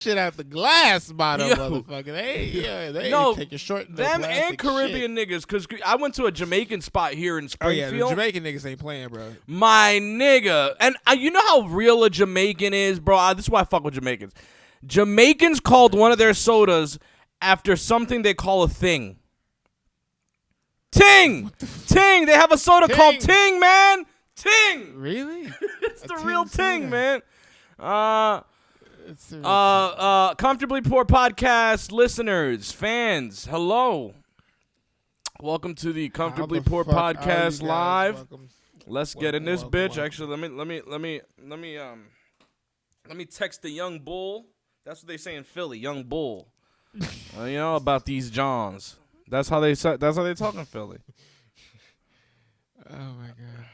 shit out the glass bottle, Yo. motherfucker. They No, take it short. them and Caribbean niggas, because I went to a Jamaican spot here in Oh yeah, Springfield. the Jamaican niggas ain't playing, bro. My nigga. And you know how real a Jamaican is, bro? This is why I fuck with Jamaicans. Jamaicans called one of their sodas after something they call a thing. Ting! Ting! They have a soda called Ting, man! Ting! Really? It's the real Ting, man. It's the real Comfortably Poor Podcast listeners, fans, hello. Welcome to the Comfortably Poor Podcast live. Welcome. Let's get in this bitch. Welcome. Actually, let me text the young bull. That's what they say in Philly, young bull. You know about these Johns. That's how they talk in Philly. Oh my god.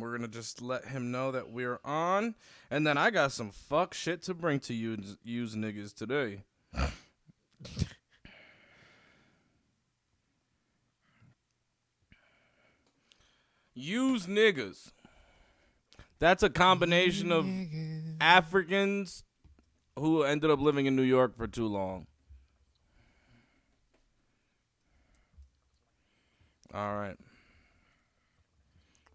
We're gonna just let him know that we're on, and then I got some fuck shit to bring to you niggas today. Use niggas. That's a combination of Africans who ended up living in New York for too long. All right.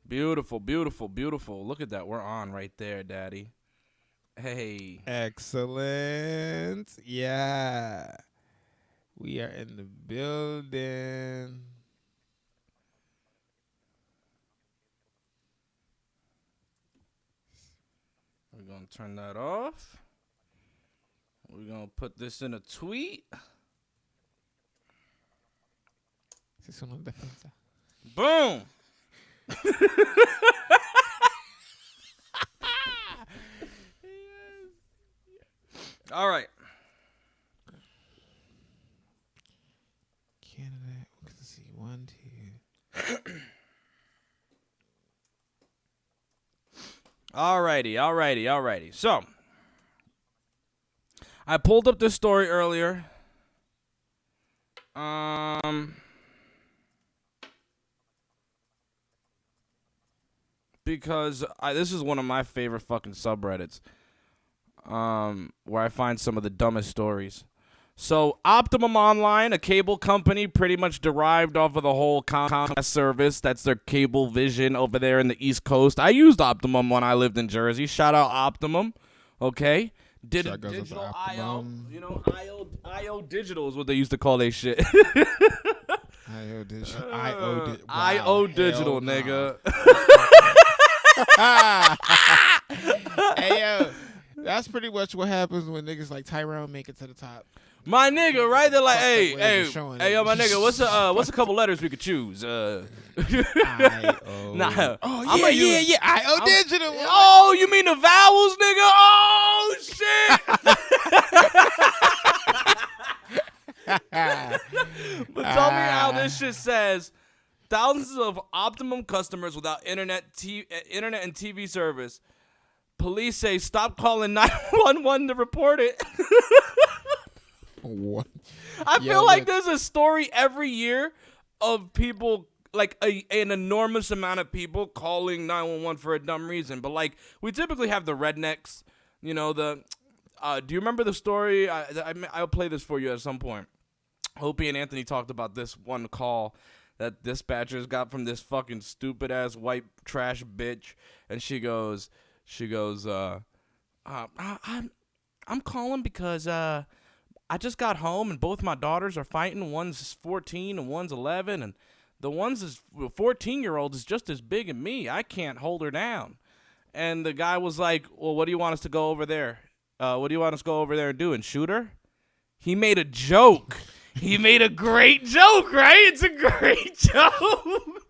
Beautiful, beautiful, beautiful. Look at that. We're on right there, Daddy. Hey. Excellent. Yeah. We are in the building. We're going to turn that off. We're going to put this in a tweet. Boom. All right. Canada. Let's see. 1, 2. Alrighty. So, I pulled up this story earlier. Because this is one of my favorite fucking subreddits, where I find some of the dumbest stories. So, Optimum Online, a cable company pretty much derived off of the whole Comcast service. That's their cable vision over there in the East Coast. I used Optimum when I lived in Jersey. Shout out Optimum. Okay? Digital IO. You know, IO Digital is what they used to call their shit. IO Digital. IO Digital, nigga. Hey, yo. That's pretty much what happens when niggas like Tyrone make it to the top. My nigga, right? They're like, hey, yo, my nigga, what's a couple letters we could choose? I-O. Nah. Oh, yeah. I-O Digital. Oh, you mean the vowels, nigga? Oh, shit. But tell me how this shit says, thousands of Optimum customers without internet and TV service. Police say stop calling 911 to report it. What? I feel like there's a story every year of people, like an enormous amount of people calling 911 for a dumb reason. But like we typically have the rednecks, you know, do you remember the story? I'll play this for you at some point. Opie and Anthony talked about this one call that dispatchers got from this fucking stupid ass white trash bitch. And she goes, I'm calling because I just got home and both my daughters are fighting. One's 14 and one's 11, and the 14-year-old is just as big as me. I can't hold her down. And the guy was like, well, what do you want us to go over there? What do you want us to go over there and do, and shoot her? He made a joke. He made a great joke, right? It's a great joke.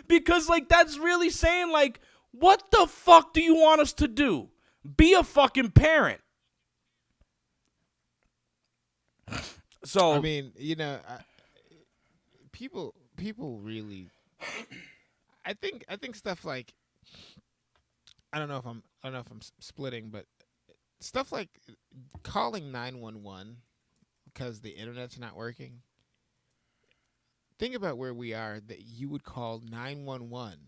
Because, like, that's really saying, like, what the fuck do you want us to do? Be a fucking parent. So I mean, you know, people really. I think stuff like I don't know if I'm splitting, but stuff like calling 911 because the internet's not working. Think about where we are that you would call 911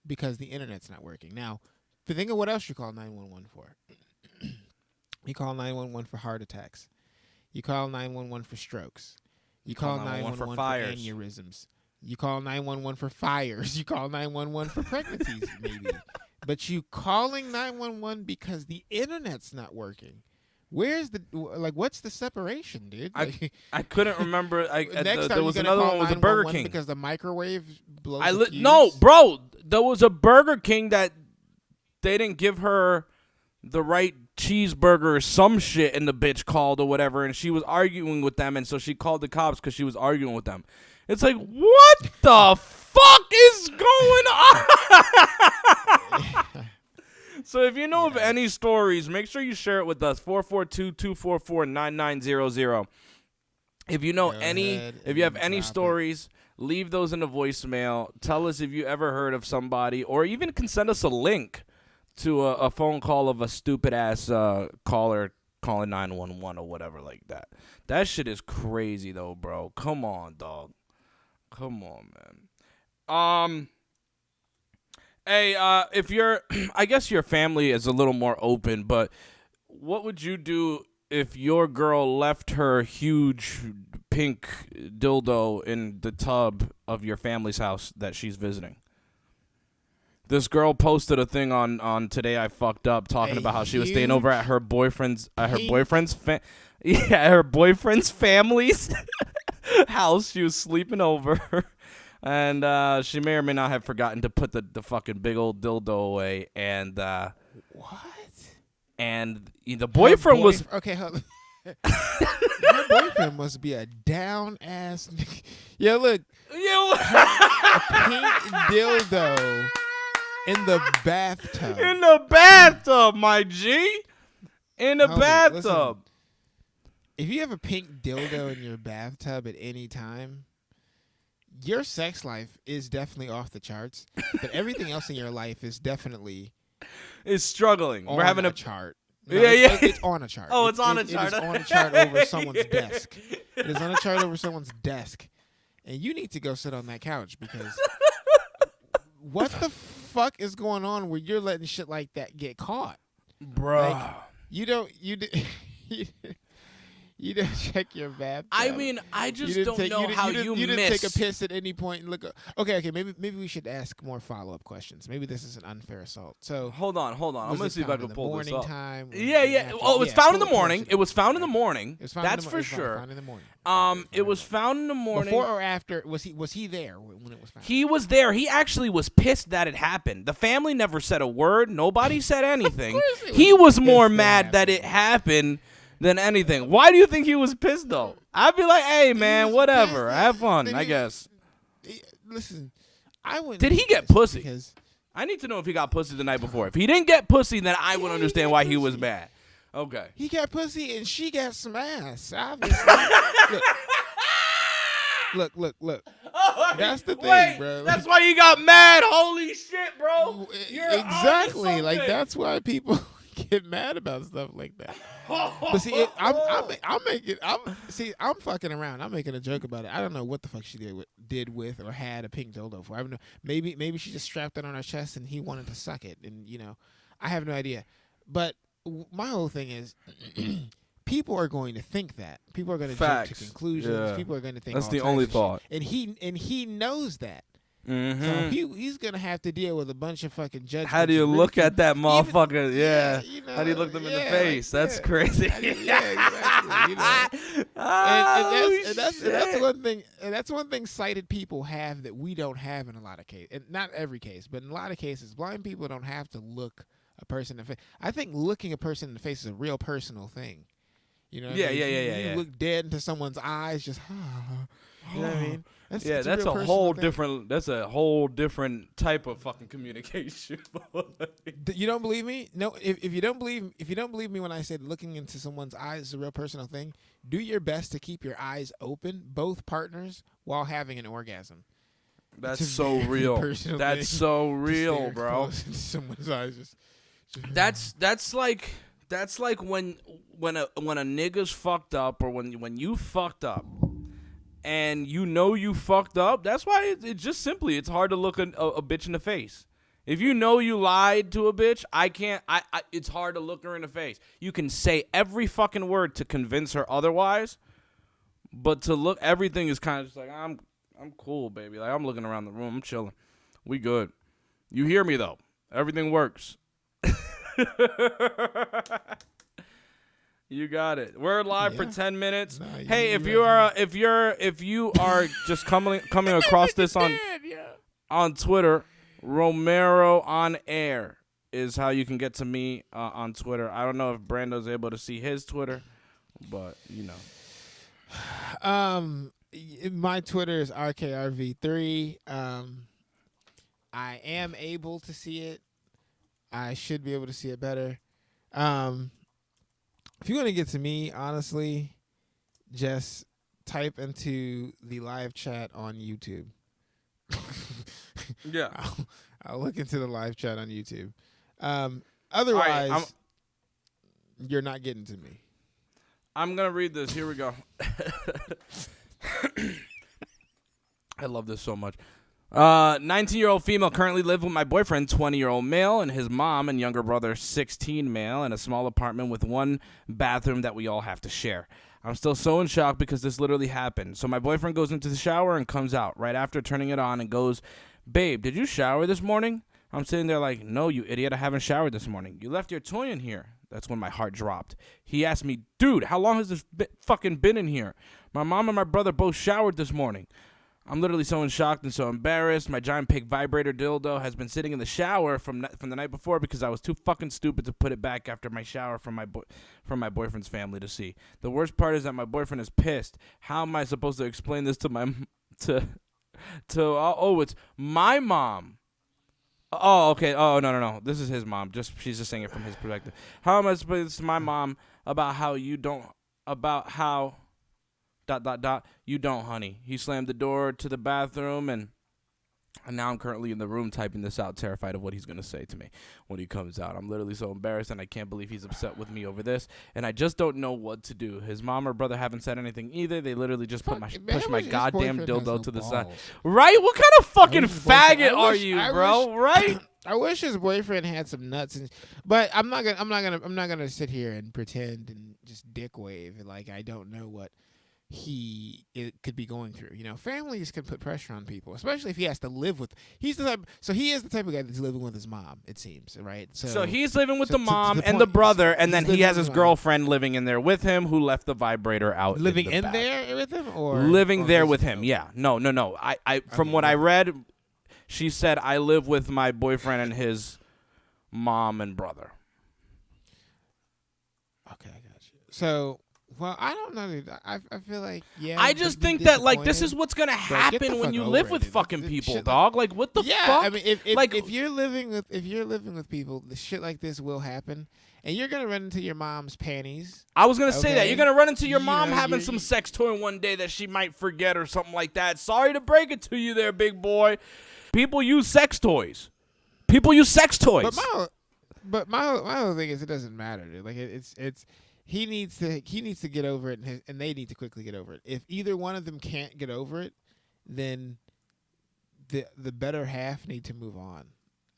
because the internet's not working. Now, But think of what else you call 911 for. You call 911 for heart attacks. You call 911 for strokes. You call 911 for fires. aneurysms. You call 911 for fires. You call 911 for pregnancies, maybe. But you calling 911 because the internet's not working. Where's what's the separation, dude? I couldn't remember. Next there time was you're another call one with the Burger 911 King. because the microwave blows the fuse? No, bro. There was a Burger King that they didn't give her the right cheeseburger or some shit, and the bitch called or whatever, and she was arguing with them, and so she called the cops because she was arguing with them. It's like, what the fuck is going on? So if you know of any stories, make sure you share it with us. 442-244-9900. If you know if you have any stories, leave those in the voicemail. Tell us if you ever heard of somebody, or even can send us a link to a phone call of a stupid ass caller calling 911 or whatever like that. That shit is crazy though, bro. Come on, dog. Come on, man. Hey, if you're, I guess your family is a little more open, but what would you do if your girl left her huge pink dildo in the tub of your family's house that she's visiting? This girl posted a thing on Today I Fucked Up talking about how she was staying over at her boyfriend's her boyfriend's family's house. She was sleeping over. And she may or may not have forgotten to put the fucking big old dildo away. And what? And the boyfriend was okay. Her boyfriend must be a down ass. Yeah, look, a pink dildo in the bathtub. In the bathtub, my G. In the bathtub. Listen, if you have a pink dildo in your bathtub at any time, your sex life is definitely off the charts, but everything else in your life is definitely struggling. We're having a chart. No, yeah. It's on a chart. Oh, it's on a chart. It is on a chart over someone's desk. It is on a chart over someone's desk, and you need to go sit on that couch because what the fuck is going on where you're letting shit like that get caught, bro? Like, you don't check your bathtub. I mean, I just don't know how you didn't miss. take a piss at any point and look. Okay. Maybe we should ask more follow-up questions. Maybe this is an unfair assault. So hold on. I'm gonna see if I can pull this up. Time? Yeah. Oh, it was found in the morning. It was found in the morning. That's for sure. Found in the morning. It was found in the morning. Before or after? Was he there when it was found? He was there. He actually was pissed that it happened. The family never said a word. Nobody said anything. He was more mad that it happened than anything. Why do you think he was pissed though? I'd be like, hey man, whatever. Have fun, I guess. Listen, I wouldn't. Did he get pussy? Because I need to know if he got pussy the night before. If he didn't get pussy, then I would understand why he was mad. Okay. He got pussy and she got some ass. Obviously. Look. Oh, that's the thing, bro. That's why you got mad. Holy shit, bro. You're exactly. Like that's why people get mad about stuff like that. But see, I'm fucking around. I'm making a joke about it. I don't know what the fuck she did with or had a pink dildo for. I don't know. Maybe she just strapped it on her chest and he wanted to suck it, and I have no idea. But my whole thing is, people are going to think that. People are going to jump to conclusions. Yeah. People are going to think that's the only thought. And he knows that. Mm-hmm. So he's gonna have to deal with a bunch of fucking judgments. How do you look at that motherfucker? How do you look them in the face? Like, that's crazy. Exactly. And that's one thing. And that's one thing sighted people have that we don't have in a lot of cases. And not every case, but in a lot of cases, blind people don't have to look a person in the face. I think looking a person in the face is a real personal thing. You know? Yeah. You look dead into someone's eyes, just. You know what I mean? That's a whole different. That's a whole different type of fucking communication. You don't believe me? No. If you don't believe me when I said looking into someone's eyes is a real personal thing, do your best to keep your eyes open, both partners, while having an orgasm. That's so real. That's so real, bro. Someone's eyes That's like when a nigga's fucked up, or when you fucked up. And you fucked up. That's why it's just simply it's hard to look a bitch in the face. If you know you lied to a bitch, I can't. It's hard to look her in the face. You can say every fucking word to convince her otherwise, but to look, everything is kind of just like I'm cool, baby. Like I'm looking around the room, I'm chilling, we good. You hear me though? Everything works. You got it. We're live for 10 minutes. Nah, Hey, if you are just coming across this on Twitter, Romero on air is how you can get to me on Twitter. I don't know if Brando's able to see his Twitter, but you know. My Twitter is RKRV3. I am able to see it. I should be able to see it better. If you want to get to me, honestly, just type into the live chat on YouTube. Yeah. I'll look into the live chat on YouTube. Otherwise, right, you're not getting to me. I'm going to read this. Here we go. I love this so much. 19-year-old female currently live with my boyfriend, 20-year-old male, and his mom and younger brother, 16 male, in a small apartment with one bathroom that we all have to share. I'm still so in shock because this literally happened. So my boyfriend goes into the shower and comes out right after turning it on and goes, "Babe, did you shower this morning?" I'm sitting there like, "No, you idiot, I haven't showered this morning. You left your toy in here." That's when my heart dropped. He asked me, "Dude, how long has this fucking been in here? My mom and my brother both showered this morning." I'm literally so shocked and so embarrassed. My giant pig vibrator dildo has been sitting in the shower from the night before because I was too fucking stupid to put it back after my shower from my boyfriend's family to see. The worst part is that my boyfriend is pissed. How am I supposed to explain this to my it's my mom. Oh, okay. Oh, no. This is his mom. She's just saying it from his perspective. How am I supposed to explain this to my mom about how you don't, honey. He slammed the door to the bathroom, and now I'm currently in the room typing this out, terrified of what he's going to say to me when he comes out. I'm literally so embarrassed, and I can't believe he's upset with me over this, and I just don't know what to do. His mom or brother haven't said anything either. They literally just push my goddamn dildo to the side. Right? What kind of fucking faggot are you, bro? Right? I wish his boyfriend had some nuts, but I'm not gonna sit here and pretend and just dick wave like I don't know what it could be going through. You know, families can put pressure on people, especially if he has to live with. He is the type of guy that's living with his mom. It seems, right? So he's living with the mom and the brother, and then he has his girlfriend living in there with him, who left the vibrator out. Living in there with him, or living there with him? Yeah. No. I from what I read, she said I live with my boyfriend and his mom and brother. Okay, I got you. So. Well, I don't know, dude. I feel like, yeah. I just think that, like, this is what's going to happen when you live with fucking people, dog. Like, what the fuck? Yeah, I mean, if you're living with people, the shit like this will happen. And you're going to run into your mom's panties. I was going to say that. You're going to run into your mom having some sex toy one day that she might forget or something like that. Sorry to break it to you there, big boy. People use sex toys. But my whole thing is it doesn't matter, dude. Like, it's He needs to get over it, and they need to quickly get over it. If either one of them can't get over it, then the better half need to move on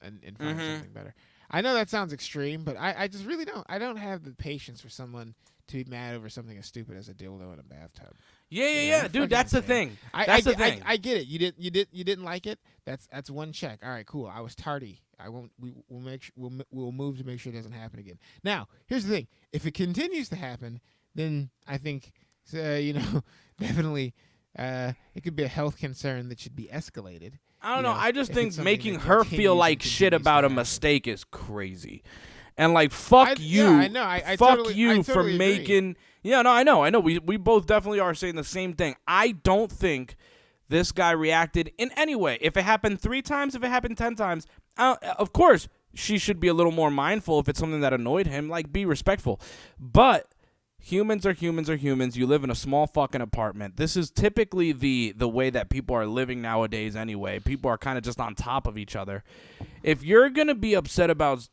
and find something better. I know that sounds extreme, but I just really don't. I don't have the patience for someone to be mad over something as stupid as a dildo in a bathtub. Yeah, dude. That's the thing. That's the thing. I get it. You didn't like it. That's one check. All right, cool. I was tardy. I won't. We'll move to make sure it doesn't happen again. Now, here's the thing. If it continues to happen, then I think definitely it could be a health concern that should be escalated. I don't know. I just think making her feel like shit about a mistake is crazy. And like, fuck you. Yeah, I know. Fuck you for agree. making. Yeah, no, I know. We both definitely are saying the same thing. I don't think this guy reacted in any way. If it happened 3 times, if it happened 10 times, of course she should be a little more mindful if it's something that annoyed him. Like, be respectful. But humans are humans are humans. You live in a small fucking apartment. This is typically the way that people are living nowadays anyway. People are kind of just on top of each other. If you're going to be upset about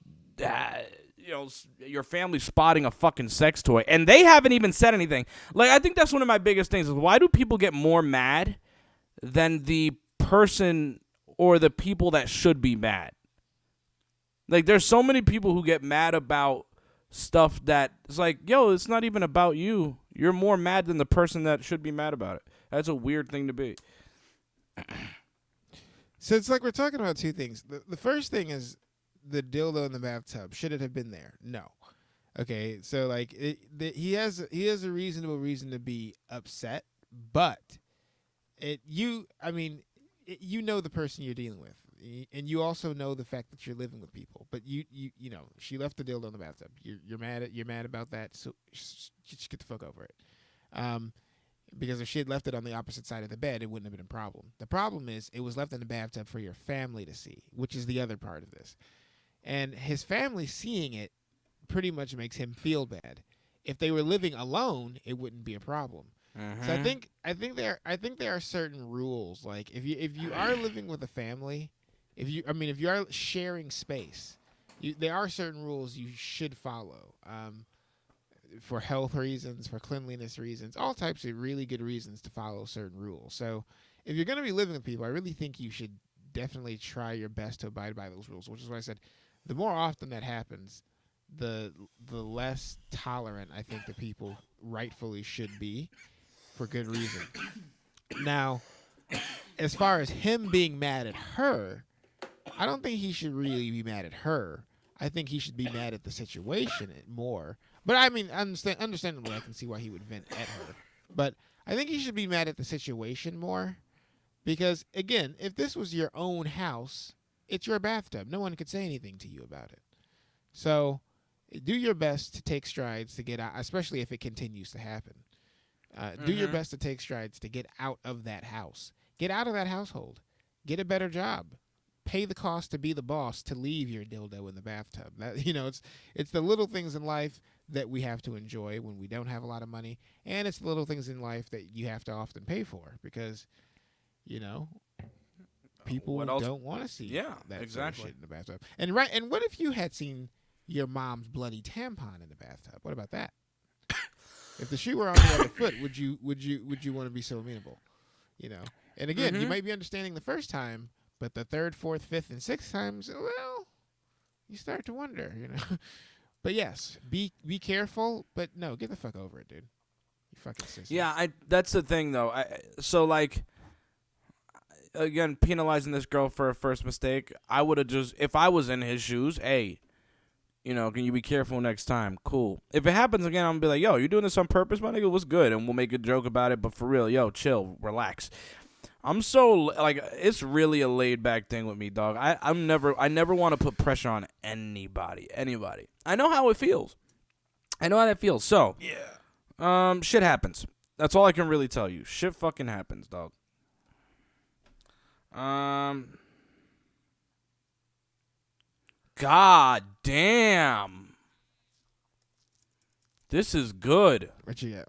your family spotting a fucking sex toy and they haven't even said anything. Like, I think that's one of my biggest things is why do people get more mad than the person or the people that should be mad? Like, there's so many people who get mad about stuff that it's like, yo, it's not even about you. You're more mad than the person that should be mad about it. That's a weird thing to be. So it's like we're talking about two things. The first thing is the dildo in the bathtub. Should it have been there? No. Okay, so like he has a reasonable reason to be upset, but you know the person you're dealing with, and you also know the fact that you're living with people. But you know she left the dildo in the bathtub. You're mad about that. So just get the fuck over it. Because if she had left it on the opposite side of the bed, it wouldn't have been a problem. The problem is it was left in the bathtub for your family to see, which is the other part of this. And his family seeing it pretty much makes him feel bad. If they were living alone, it wouldn't be a problem. So I think there are certain rules. Like if you are living with a family, if you are sharing space, there are certain rules you should follow. For health reasons, for cleanliness reasons, all types of really good reasons to follow certain rules. So if you're going to be living with people, I really think you should definitely try your best to abide by those rules, which is why I said the more often that happens, the less tolerant I think the people rightfully should be for good reason. Now, as far as him being mad at her, I don't think he should really be mad at her. I think he should be mad at the situation more. But I mean, understandably, I can see why he would vent at her. But I think he should be mad at the situation more. Because, again, if this was your own house, it's your bathtub. No one could say anything to you about it. So do your best to take strides to get out, especially if it continues to happen. Do your best to take strides to get out of that house. Get out of that household. Get a better job. Pay the cost to be the boss to leave your dildo in the bathtub. It's the little things in life that we have to enjoy when we don't have a lot of money, and it's the little things in life that you have to often pay for because, people don't want to see that exactly. sort of shit in the bathtub. And what if you had seen your mom's bloody tampon in the bathtub? What about that? If the shoe were on the other foot, would you want to be so amenable? And again, you might be understanding the first time. But the third, fourth, fifth, and sixth times, well, you start to wonder, But yes, be careful. But no, get the fuck over it, dude. You fucking sissy. Yeah, that's the thing though. So like, again, penalizing this girl for a first mistake. I would have just, if I was in his shoes, hey, can you be careful next time? Cool. If it happens again, I'm gonna be like, yo, you doing this on purpose, my nigga? What's good? And we'll make a joke about it. But for real, yo, chill, relax. I'm so, like, it's really a laid-back thing with me, dog. I never want to put pressure on anybody. I know how it feels. I know how that feels. So, yeah. Shit happens. That's all I can really tell you. Shit fucking happens, dog. God damn. This is good. What you got?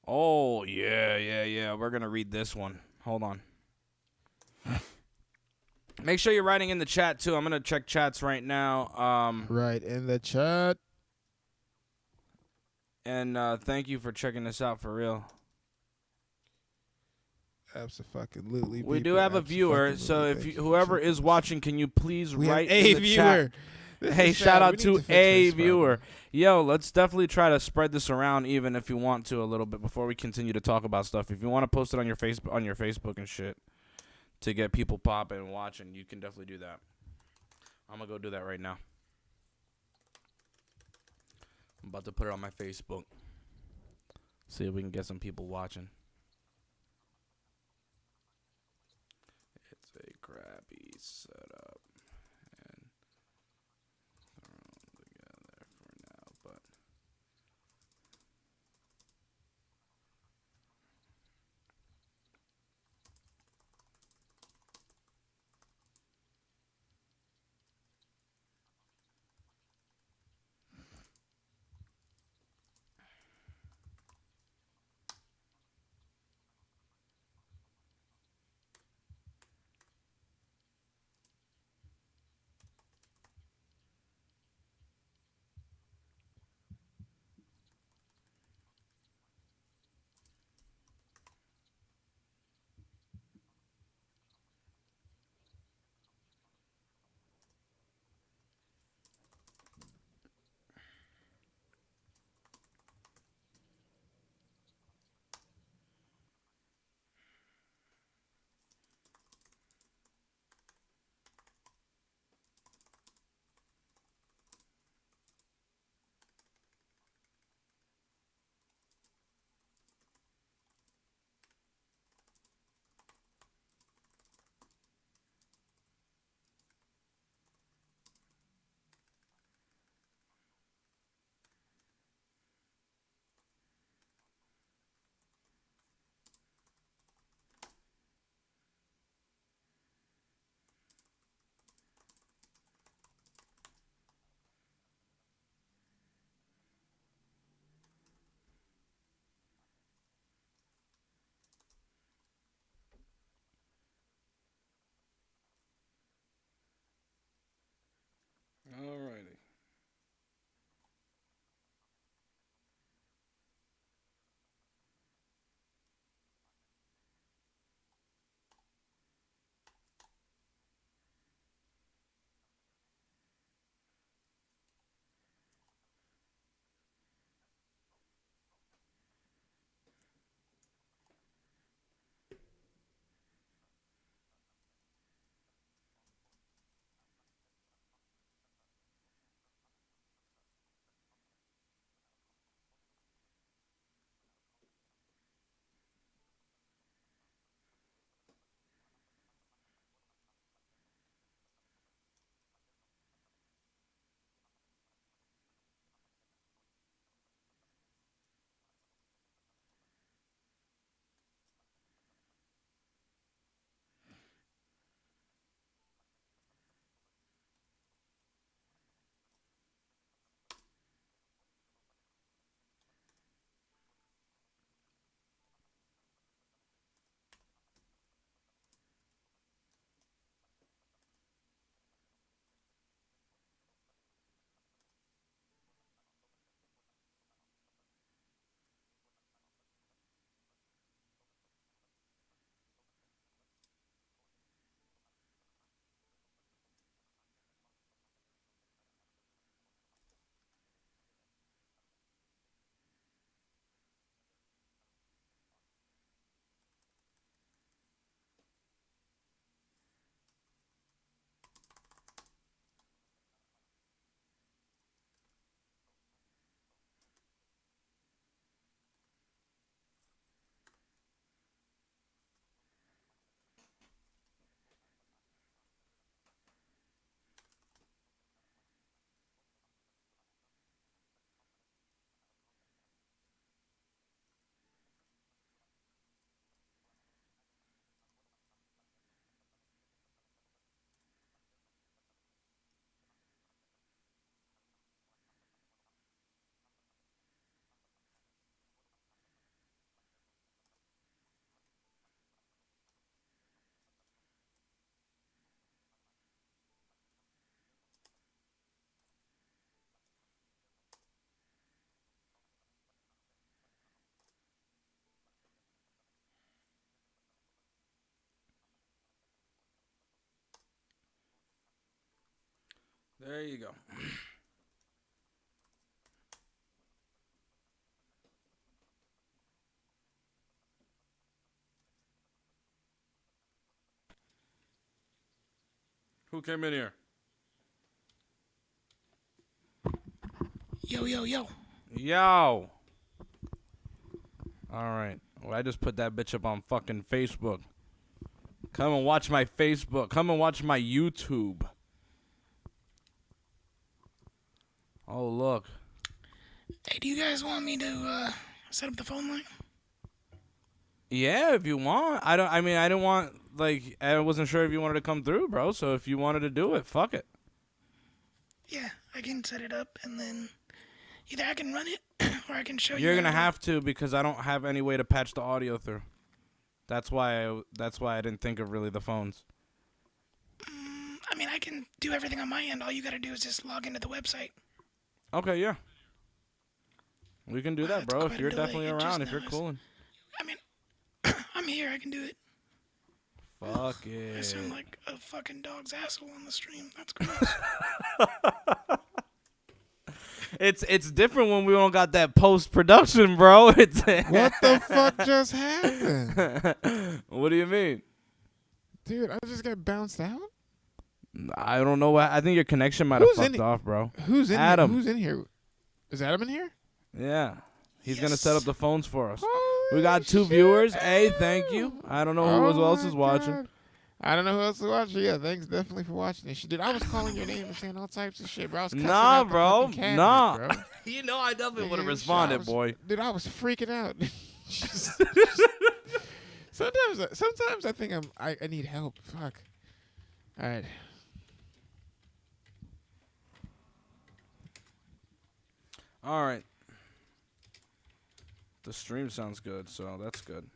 Oh, yeah. We're going to read this one. Hold on. Make sure you're writing in the chat, too. I'm going to check chats right now. Right in the chat. And thank you for checking this out for real. Absolutely. We do have a viewer, so if whoever is watching, can you please write in the viewer. chat? Hey, shout out to a viewer. Yo, let's definitely try to spread this around, even if you want to, a little bit before we continue to talk about stuff. If you want to post it on your Facebook and shit to get people popping and watching, you can definitely do that. I'm gonna go do that right now. I'm about to put it on my Facebook. See if we can get some people watching. It's a crappy setup. Together for now, but There you go. Who came in here? Yo, yo, yo. Yo. All right. Well, I just put that bitch up on fucking Facebook. Come and watch my Facebook. Come and watch my YouTube. Oh, look. Hey, do you guys want me to set up the phone line? Yeah, if you want. I didn't want, like, I wasn't sure if you wanted to come through, bro. So if you wanted to do it, fuck it. Yeah, I can set it up, and then either I can run it or I can show you. You're gonna have to, because I don't have any way to patch the audio through. That's why I didn't think of really the phones. I mean, I can do everything on my end. All you gotta do is just log into the website. Okay, yeah. We can do that, That's bro. quite If a you're delay. definitely It just around, if you're now is- cooling. I mean, I'm here. I can do it. Fuck I it. sound like a fucking dog's asshole on the stream. That's gross. It's different when we don't got that post production, bro. It's What the fuck just happened? What do you mean? Dude, I just got bounced out? I don't know. I think your connection might have Who's in fucked it? off, bro. Who's in Adam. here? Who's in here? Is Adam in here? Yeah. He's gonna Yes. set up the phones for us. Holy We got 2 shit, viewers. Hey, thank Adam. you. I don't know who else my is watching. God. I don't know who else is watching. Yeah, thanks definitely for watching this shit. Dude, I was calling your name and saying all types of shit, bro. I was cussing Nah, out the bro. fucking cabinet, Nah. bro. You know I definitely would have Dude, responded, I was- boy. Dude, I was freaking out. Sometimes I think I need help. Fuck. All right. All right. The stream sounds good, so that's good.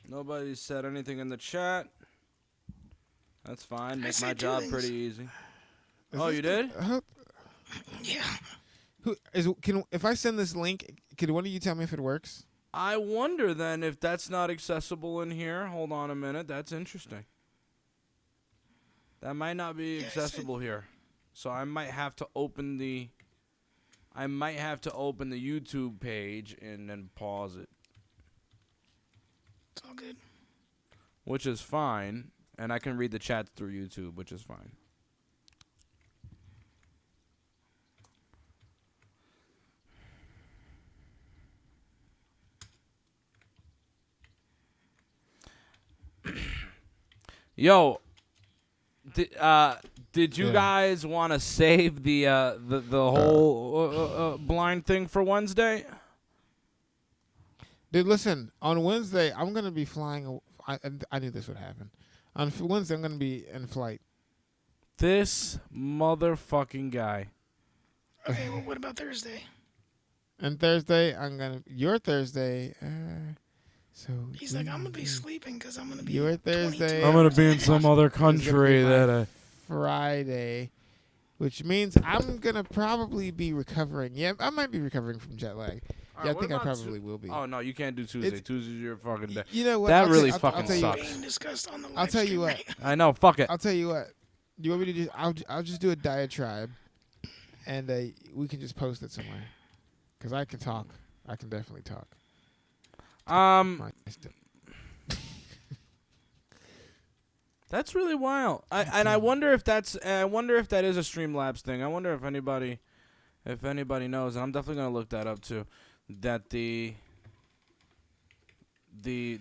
Nobody said anything in the chat. That's fine. Make my said two job things. pretty easy. Is Oh, this you the- did? Yeah. If I send this link, could one of you tell me if it works? I wonder then if that's not accessible in here. Hold on a minute. That's interesting. That might not be Yeah, accessible here. So I might have to open the YouTube page and then pause it, It's all good. which is fine, and I can read the chats through YouTube, which is fine. Yo, did you Yeah. guys want to save the whole blind thing for Wednesday? Dude, listen. On Wednesday, I'm gonna be flying. I knew this would happen. On Wednesday, I'm gonna be in flight. This motherfucking guy. Okay, well, what about Thursday? And Thursday, I'm gonna. Your Thursday. So He's like, I'm gonna be sleeping because I'm gonna be. Your 22 Thursday. I'm gonna hours be in ahead. some other is gonna be country my that Friday, which means I'm gonna probably be recovering. Yeah, I might be recovering from jet lag. Yeah, I think I probably will be. Oh no, you can't do Tuesday. It's- Tuesday's your fucking day. You know what? That I'll really tell- fucking I'll tell you, sucks. Being discussed on the I'll live tell you stream what. right I know. Fuck it. I'll tell you what. You want me to do? I'll just do a diatribe, and we can just post it somewhere. Cause I can talk. I can definitely talk. My- That's really wild. I wonder if that is a Streamlabs thing. I wonder if anybody knows, and I'm definitely gonna look that up too. That the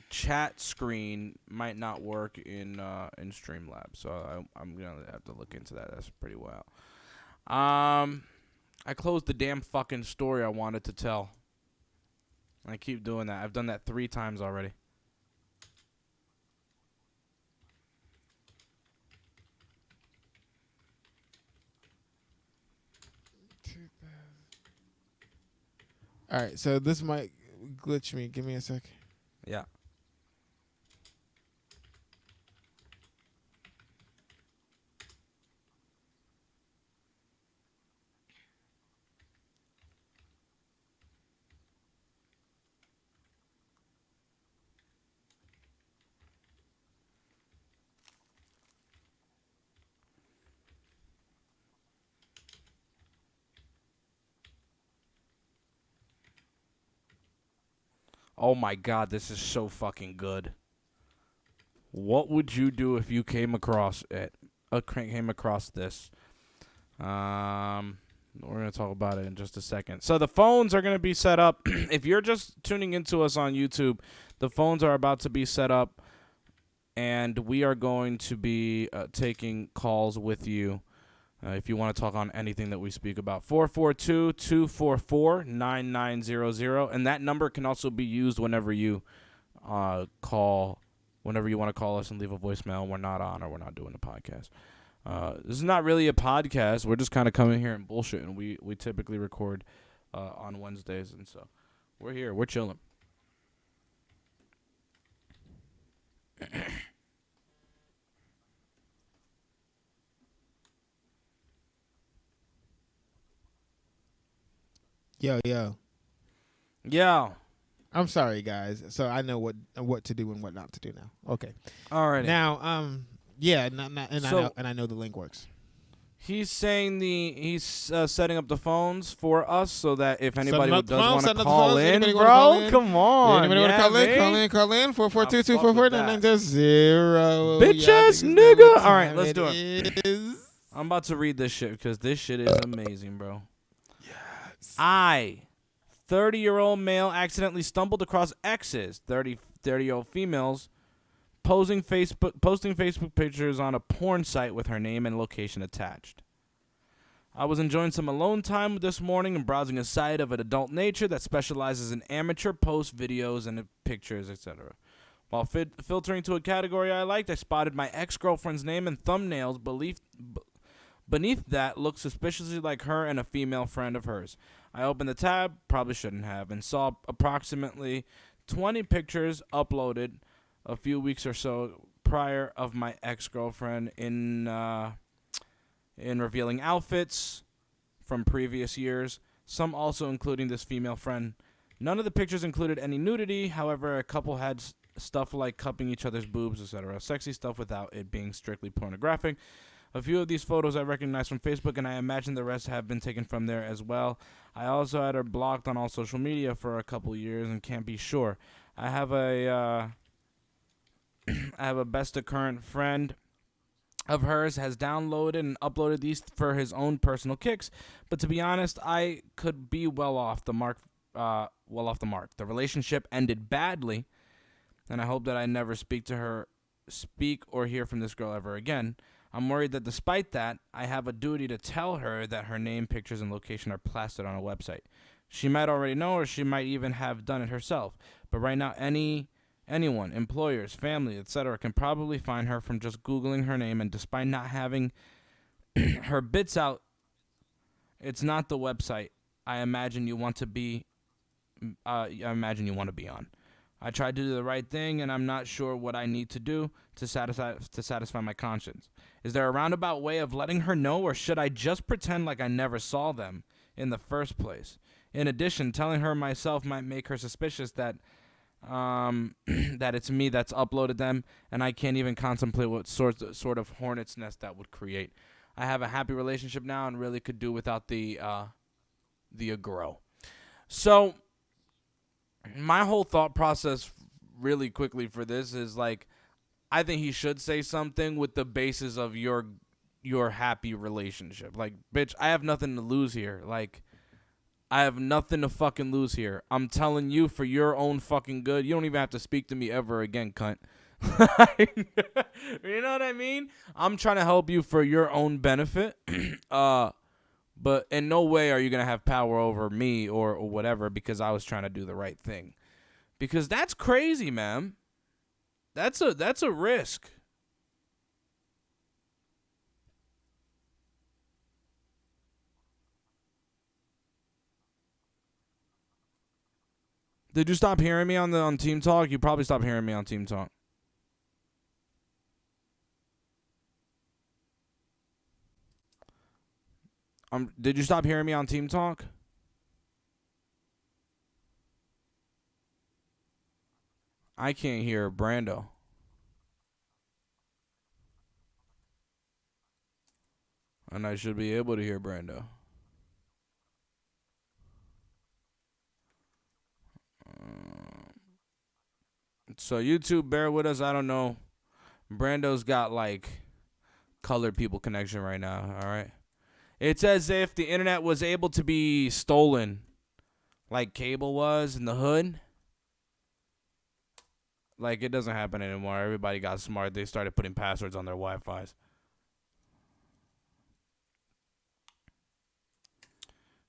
chat screen might not work in Streamlabs, so I'm gonna have to look into that. That's pretty wild. I closed the damn fucking story I wanted to tell. I keep doing that. I've done that 3 times already. All right, so this might glitch me. Give me a sec. Yeah. Oh my God, this is so fucking good. What would you do if you came across it? Came across this. We're gonna talk about it in just a second. So the phones are gonna be set up. If you're just tuning into us on YouTube, the phones are about to be set up, and we are going to be taking calls with you. If you want to talk on anything that we speak about, 442-244-9900. And that number can also be used whenever you whenever you want to call us and leave a voicemail. We're not on or we're not doing a podcast. This is not really a podcast. We're just kind of coming here and bullshit. And we typically record on Wednesdays. And so we're here. We're chilling. Yo. Yeah. I'm sorry, guys. So I know what to do and what not to do now. Okay. Alrighty. Now, yeah, and I know the link works. He's saying he's setting up the phones for us so that if anybody up the does phones, want to setting up the call phones. in, Anybody bro, wanna call in? come on. Anybody want to call in? Call in. 442-244-9900. Bitch ass nigga. All right, let's do it. I'm about to read this shit because this shit is amazing, bro. Yes. 30-year-old male accidentally stumbled across exes, 30-year-old females, posting Facebook pictures on a porn site with her name and location attached. I was enjoying some alone time this morning and browsing a site of an adult nature that specializes in amateur post videos and pictures, etc. While filtering to a category I liked, I spotted my ex-girlfriend's name and thumbnails beneath that looked suspiciously like her and a female friend of hers. I opened the tab, probably shouldn't have, and saw approximately 20 pictures uploaded a few weeks or so prior of my ex-girlfriend in revealing outfits from previous years, some also including this female friend. None of the pictures included any nudity, however, a couple had stuff like cupping each other's boobs, etc. Sexy stuff without it being strictly pornographic. A few of these photos I recognize from Facebook, and I imagine the rest have been taken from there as well. I also had her blocked on all social media for a couple years and can't be sure. I have a best current friend of hers has downloaded and uploaded these for his own personal kicks, but to be honest, I could be well off the mark. The relationship ended badly, and I hope that I never speak or hear from this girl ever again. I'm worried that despite that, I have a duty to tell her that her name, pictures, and location are plastered on a website. She might already know, or she might even have done it herself. But right now, anyone, employers, family, etc., can probably find her from just Googling her name, and despite not having her bits out, it's not the website I imagine you want to be on. I tried to do the right thing, and I'm not sure what I need to do to satisfy my conscience. Is there a roundabout way of letting her know, or should I just pretend like I never saw them in the first place? In addition, telling her myself might make her suspicious that that it's me that's uploaded them, and I can't even contemplate what sort of hornet's nest that would create. I have a happy relationship now and really could do without the aggro. So my whole thought process really quickly for this is like, I think he should say something with the basis of your happy relationship. Like, bitch, I have nothing to lose here. Like, I have nothing to fucking lose here. I'm telling you for your own fucking good. You don't even have to speak to me ever again, cunt. You know what I mean? I'm trying to help you for your own benefit. But in no way are you going to have power over me or whatever because I was trying to do the right thing. Because that's crazy, man. That's a risk. Did you stop hearing me on Team Talk? You probably stopped hearing me on Team Talk. Did you stop hearing me on Team Talk? I can't hear Brando. And I should be able to hear Brando. So YouTube, bear with us. I don't know. Brando's got like colored people connection right now. All right. It's as if the internet was able to be stolen, like cable was in the hood. Like, it doesn't happen anymore. Everybody got smart. They started putting passwords on their Wi-Fis.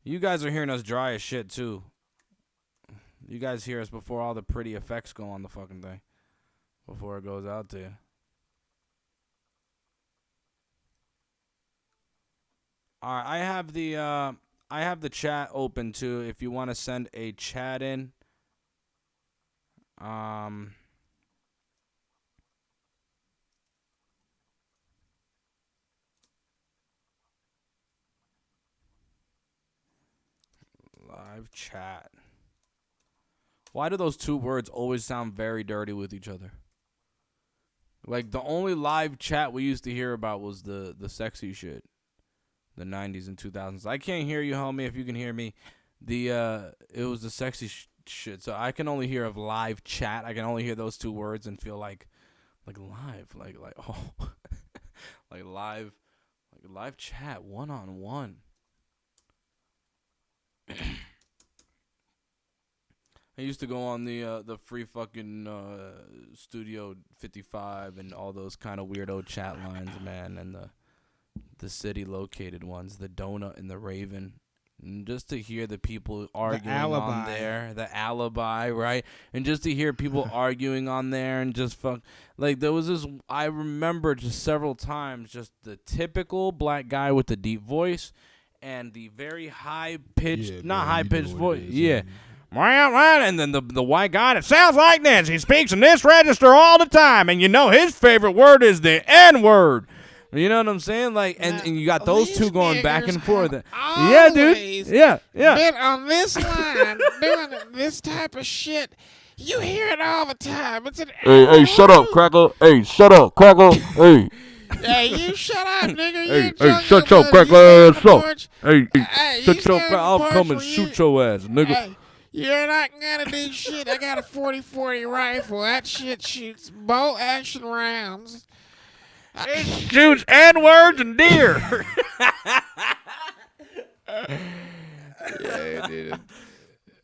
You guys are hearing us dry as shit, too. You guys hear us before all the pretty effects go on the fucking thing. Before it goes out to you. All right, I have the chat open too. If you want to send a chat in, live chat. Why do those two words always sound very dirty with each other? Like the only live chat we used to hear about was the sexy shit. The 90s and 2000s. I can't hear you, homie. If you can hear me, it was the sexy shit. So I can only hear of live chat. I can only hear those two words and feel like live, like oh, like live chat, one-on-one. I used to go on the free fucking Studio 55 and all those kind of weirdo chat lines, man, and the city located ones, the Donut and the Raven, and just to hear the people arguing on there, the Alibi, right? And just to hear people arguing on there and just like there was this, I remember just several times, just the typical black guy with the deep voice and the very high pitched, not high pitched voice, yeah. And then the white guy that sounds like this, he speaks in this register all the time, and you know his favorite word is the N-word. You know what I'm saying? Like, and you got those two going back and forth. Yeah, dude. Yeah. Been on this line doing this type of shit. You hear it all the time. It's an hey, shut up, cracker. Hey, shut up, cracker. Hey. Hey, you shut up, nigga. Hey, shut your cracker ass up. Hey, shut your cracker. I'll come and shoot your ass, nigga. Hey, you're not gonna do shit. I got a 40-40 rifle. That shit shoots bolt action rounds. It shoots N-words and deer. Yeah, dude.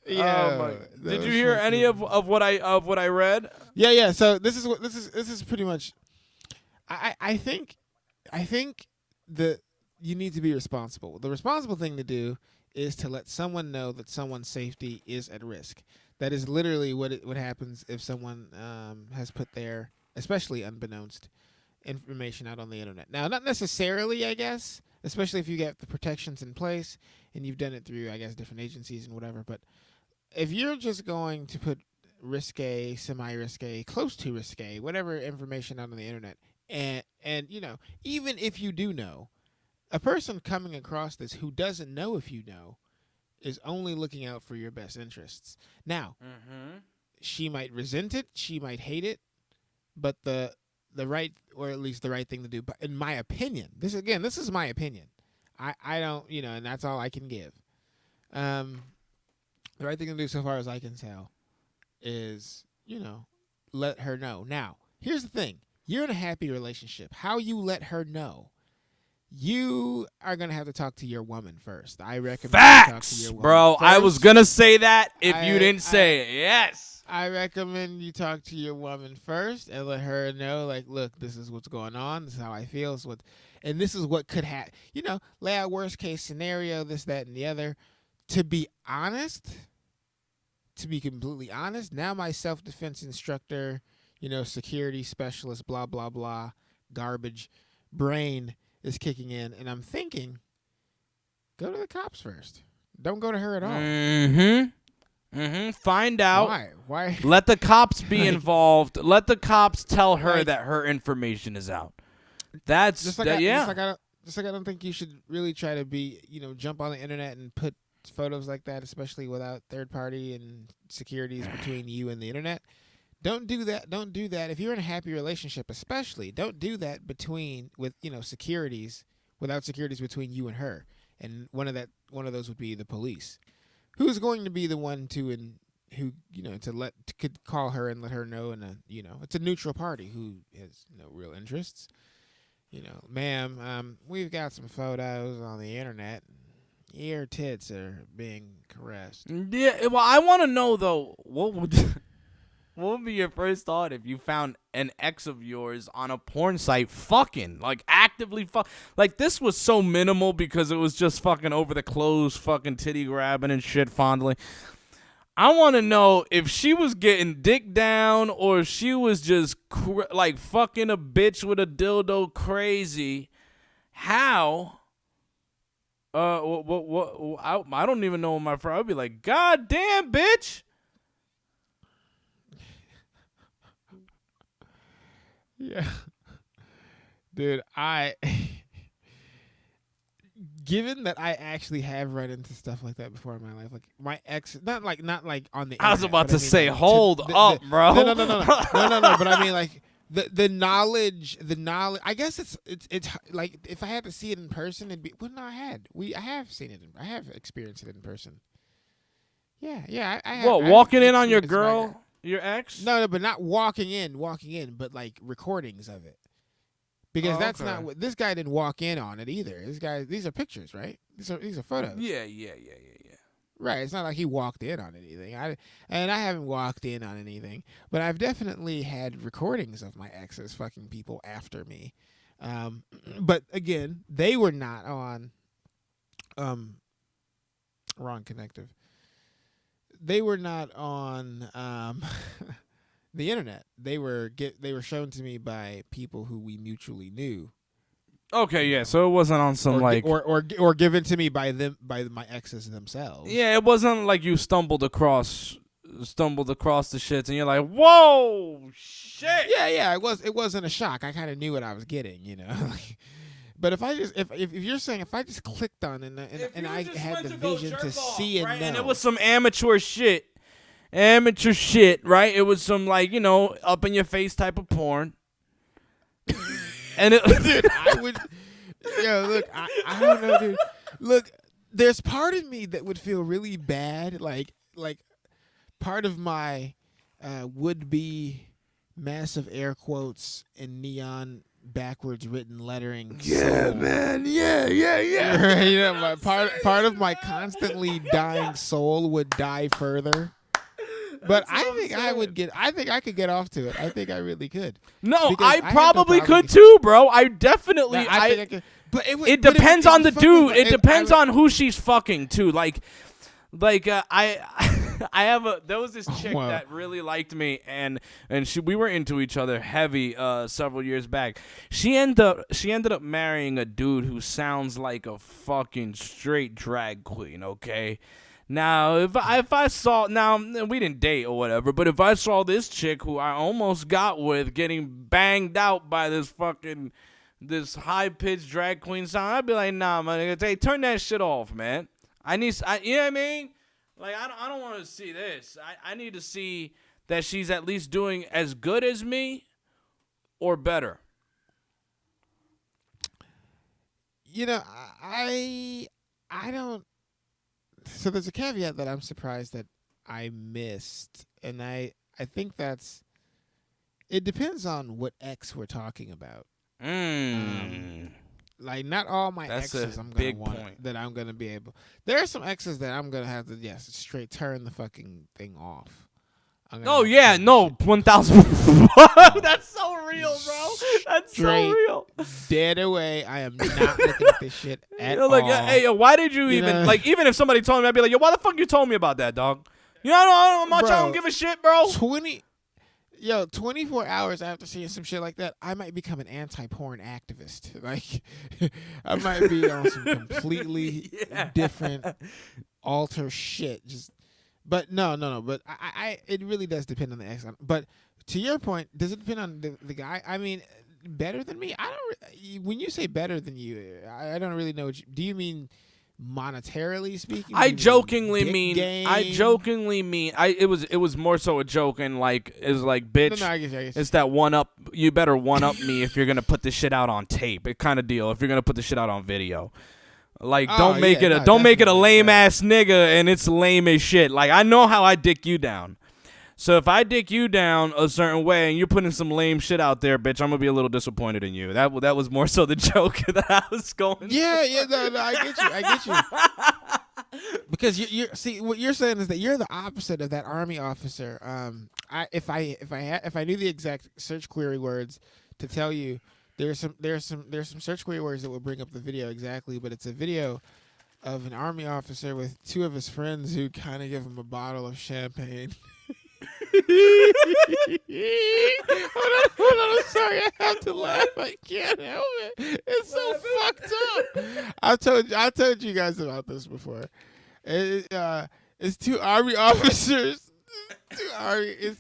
Yeah. Did you hear any of what I read? Yeah. So this is pretty much. I think that you need to be responsible. The responsible thing to do is to let someone know that someone's safety is at risk. That is literally what happens if someone has put their, especially unbeknownst, information out on the internet. Now, not necessarily, I guess, especially if you get the protections in place and you've done it through, I guess, different agencies and whatever. But if you're just going to put risque, semi-risque, close to risque, whatever information out on the internet, and you know, even if you do know, a person coming across this who doesn't know if you know is only looking out for your best interests. Now, she might resent it, she might hate it, but the right, or at least the right thing to do, but in my opinion, this is my opinion. I don't, you know, and that's all I can give. The right thing to do, so far as I can tell, is, you know, let her know. Now, here's the thing. You're in a happy relationship. How you let her know? You are going to have to talk to your woman first. I recommend you talk to your woman bro. first. I was going to say that if you didn't say it. Yes. I recommend you talk to your woman first and let her know, like, look, this is what's going on. This is how I feel. And this is what could happen. You know, lay out worst case scenario, this, that, and the other. To be honest, to be completely honest, now my self-defense instructor, you know, security specialist, blah, blah, blah, garbage brain is kicking in. And I'm thinking, go to the cops first. Don't go to her at all. Find out. Why? Let the cops be involved. Let the cops tell her that her information is out. That's just like I don't think you should really try to be, you know, jump on the internet and put photos like that, especially without third party and securities between you and the internet. Don't do that. Don't do that. If you're in a happy relationship, especially, don't do that with, you know, securities, without securities between you and her. And one of those would be the police. Who's going to be the one to could call her and let her know, and it's a neutral party who has no real interests. Ma'am, we've got some photos on the internet. Your tits are being caressed. Yeah, well, I want to know though, what would be your first thought if you found an ex of yours on a porn site fucking, like actively fuck? Like this was so minimal because it was just fucking over the clothes, fucking titty grabbing and shit fondling. I want to know if she was getting dick down or if she was just like fucking a bitch with a dildo crazy. How? I don't even know my friend. I'd be like, God damn, bitch. Yeah. Dude, given that I actually have run into stuff like that before in my life, like my ex, not like on the. I was internet, about but to I mean, say, like, hold up, bro. No. But I mean, like the knowledge. I guess it's like if I had to see it in person, it'd be. Well, no, I have seen it. I have experienced it in person. Yeah. I have. What, walking in on your girl, your ex? No, but not walking in, but like recordings of it. Because that's not what this guy didn't walk in on it either. These are pictures, right? These are photos. Yeah. Right. It's not like he walked in on anything. I haven't walked in on anything, but I've definitely had recordings of my exes fucking people after me. But again, they were not on wrong connective. They were not on the internet. They were shown to me by people who we mutually knew. Okay, yeah. So it wasn't on some or given to me by my exes themselves. Yeah, it wasn't like you stumbled across the shits and you're like, whoa, shit. Yeah. It wasn't a shock. I kind of knew what I was getting, But if you're saying if I just clicked on and I had the vision to see and know, and it was some amateur shit, right? It was some up in your face type of porn. And dude, I would. Look, I don't know, dude. Look, there's part of me that would feel really bad, like part of my would be massive air quotes in neon backwards written lettering. Yeah, man. Yeah. My part of my constantly dying soul would die further. But I think I could get off to it. I think I really could. No, I probably could too, bro. I definitely. No, I think I could. But it depends on the dude. It depends on who she's fucking too. Like there was this chick that really liked me, and we were into each other heavy several years back. She ended up marrying a dude who sounds like a fucking straight drag queen. Okay. Now, if I saw, now we didn't date or whatever, but if I saw this chick who I almost got with getting banged out by this high pitched drag queen sound, I'd be like, nah, man, hey, turn that shit off, man. You know what I mean? Like, I don't want to see this. I need to see that she's at least doing as good as me or better. I don't. So there's a caveat that I'm surprised that I missed, and I think it depends on what ex we're talking about. Like not all my exes I'm gonna want that I'm gonna be able. There are some exes that I'm gonna have to straight turn the fucking thing off. Oh yeah, no, 1,000. That's so real, bro. That's straight so real. Dead away. I am not looking at this shit at all. Hey, why did you even even if somebody told me, I'd be like, yo, why the fuck you told me about that, dog? I don't give a shit, bro. 24 hours after seeing some shit like that, I might become an anti-porn activist. Like, I might be on some completely different alter shit. But no. But I it really does depend on the ex. But to your point, does it depend on the guy? I mean, better than me? When you say better than you, I don't really know. Do you mean monetarily speaking? I jokingly mean. It was more so a joke and bitch. No, I guess. It's that one up. You better one up me if you're gonna put this shit out on tape. It kind of deal. If you're gonna put this shit out on video. Like, Oh, don't make yeah, it a no, don't make it a definitely, lame right. ass nigga and it's lame as shit. Like, I know how I dick you down. So if I dick you down a certain way and you're putting some lame shit out there, bitch, I'm gonna be a little disappointed in you. That was more so the joke that I was going. Yeah, no, I get you. Because you see what you're saying is that you're the opposite of that army officer. If I knew the exact search query words to tell you, there's some search query words that would bring up the video exactly, but it's a video of an army officer with two of his friends who kind of give him a bottle of champagne. Hold on, I'm sorry, I have to laugh. I can't help it. It's so fucked up. I told you guys about this before. It's two army officers. It's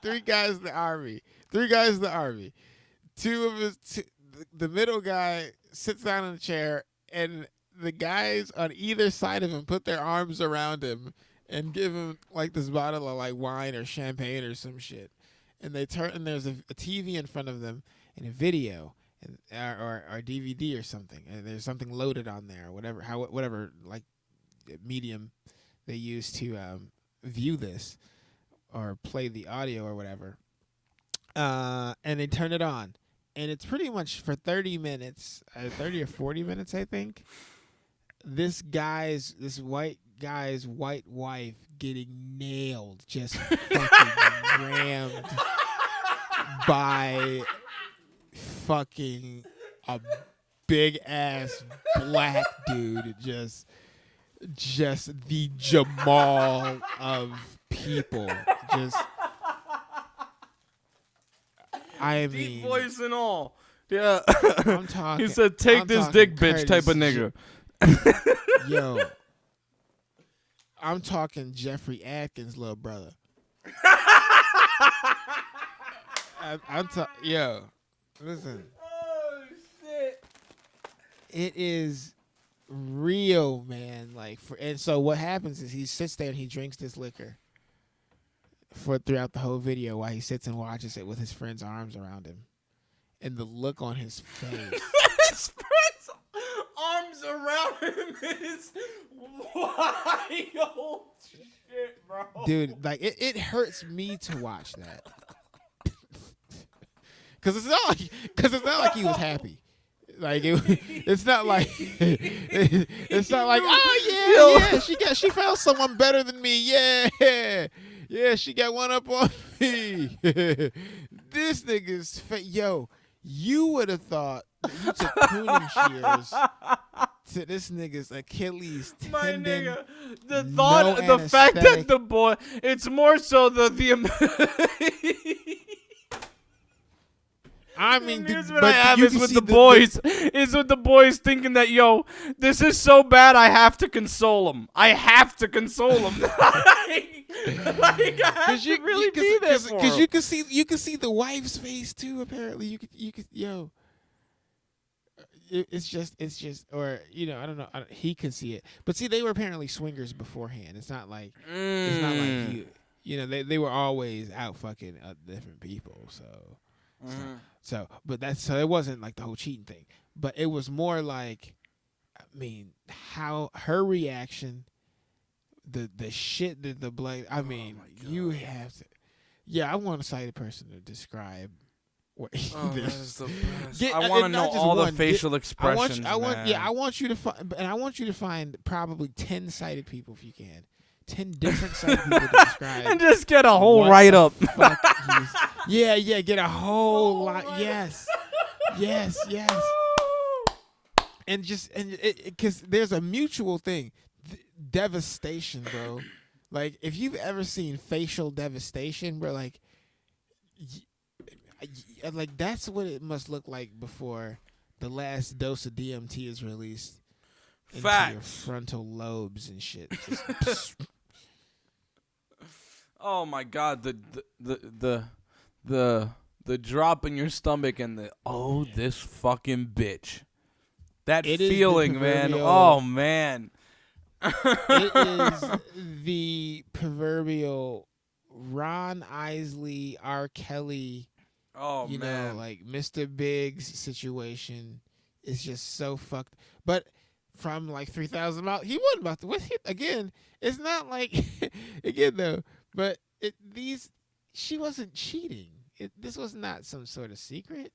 three guys in the army. Three guys in the army. The middle guy sits down in a chair, and the guys on either side of him put their arms around him and give him like this bottle of like wine or champagne or some shit. And they turn, and there's a TV in front of them and a video and or DVD or something. And there's something loaded on there, or whatever like medium they use to view this or play the audio or whatever. And they turn it on, and it's pretty much for 30 minutes, 30 or 40 minutes, I think. This white guy's white wife getting nailed, just fucking rammed by fucking a big ass black dude, just the Jamal of people. Just, I mean, Deep voice and all. Yeah. I'm talking. He said, "Take I'm this talking dick, bitch," Curtis type of nigga. Yo, I'm talking Jeffrey Atkins' little brother. Yo, listen. Oh shit. It is real, man. And so what happens is he sits there and he drinks this liquor throughout the whole video while he sits and watches it with his friend's arms around him, and the look on his face. His friend's arms around him is wild shit, bro. Dude, like it hurts me to watch that. Cause it's not like he was happy. Like it's not like it's not like, oh yeah, she found someone better than me. Yeah, she got one up on me. This nigga's yo, you would have thought that you took pruning shears to this nigga's Achilles tendon. My nigga, the fact that the boy, it's more so the I mean, the amusement I have is with the boys. Is with the boys thinking that, yo, this is so bad, I have to console him. I have to console him. I have to really be there for him. Because you can see the wife's face too. Apparently, you could yo. It's just, or I don't know. He can see it, but see, they were apparently swingers beforehand. It's not like they were always out fucking different people. So it wasn't like the whole cheating thing, but it was more like, I mean, how her reaction, the shit that the blood. I mean, you have to. Yeah, I want a sighted person to describe what that this. is the best. I want to know all the facial expressions. I want you to find probably 10 sighted people if you can. 10 different sighted people to describe. And just get a whole write up. Yeah, get a whole lot. Yes. And because there's a mutual thing, devastation, bro. Like, if you've ever seen facial devastation, bro, like that's what it must look like before the last dose of DMT is released into your frontal lobes and shit. Just, oh my god, the drop in your stomach and this fucking bitch. That feeling, man. Oh man. It is the proverbial Ron Isley, R. Kelly, know, like Mr. Biggs situation is just so fucked. But from like 3,000 miles. He wasn't about to. Again, it's not like again though, but she wasn't cheating. This was not some sort of secret.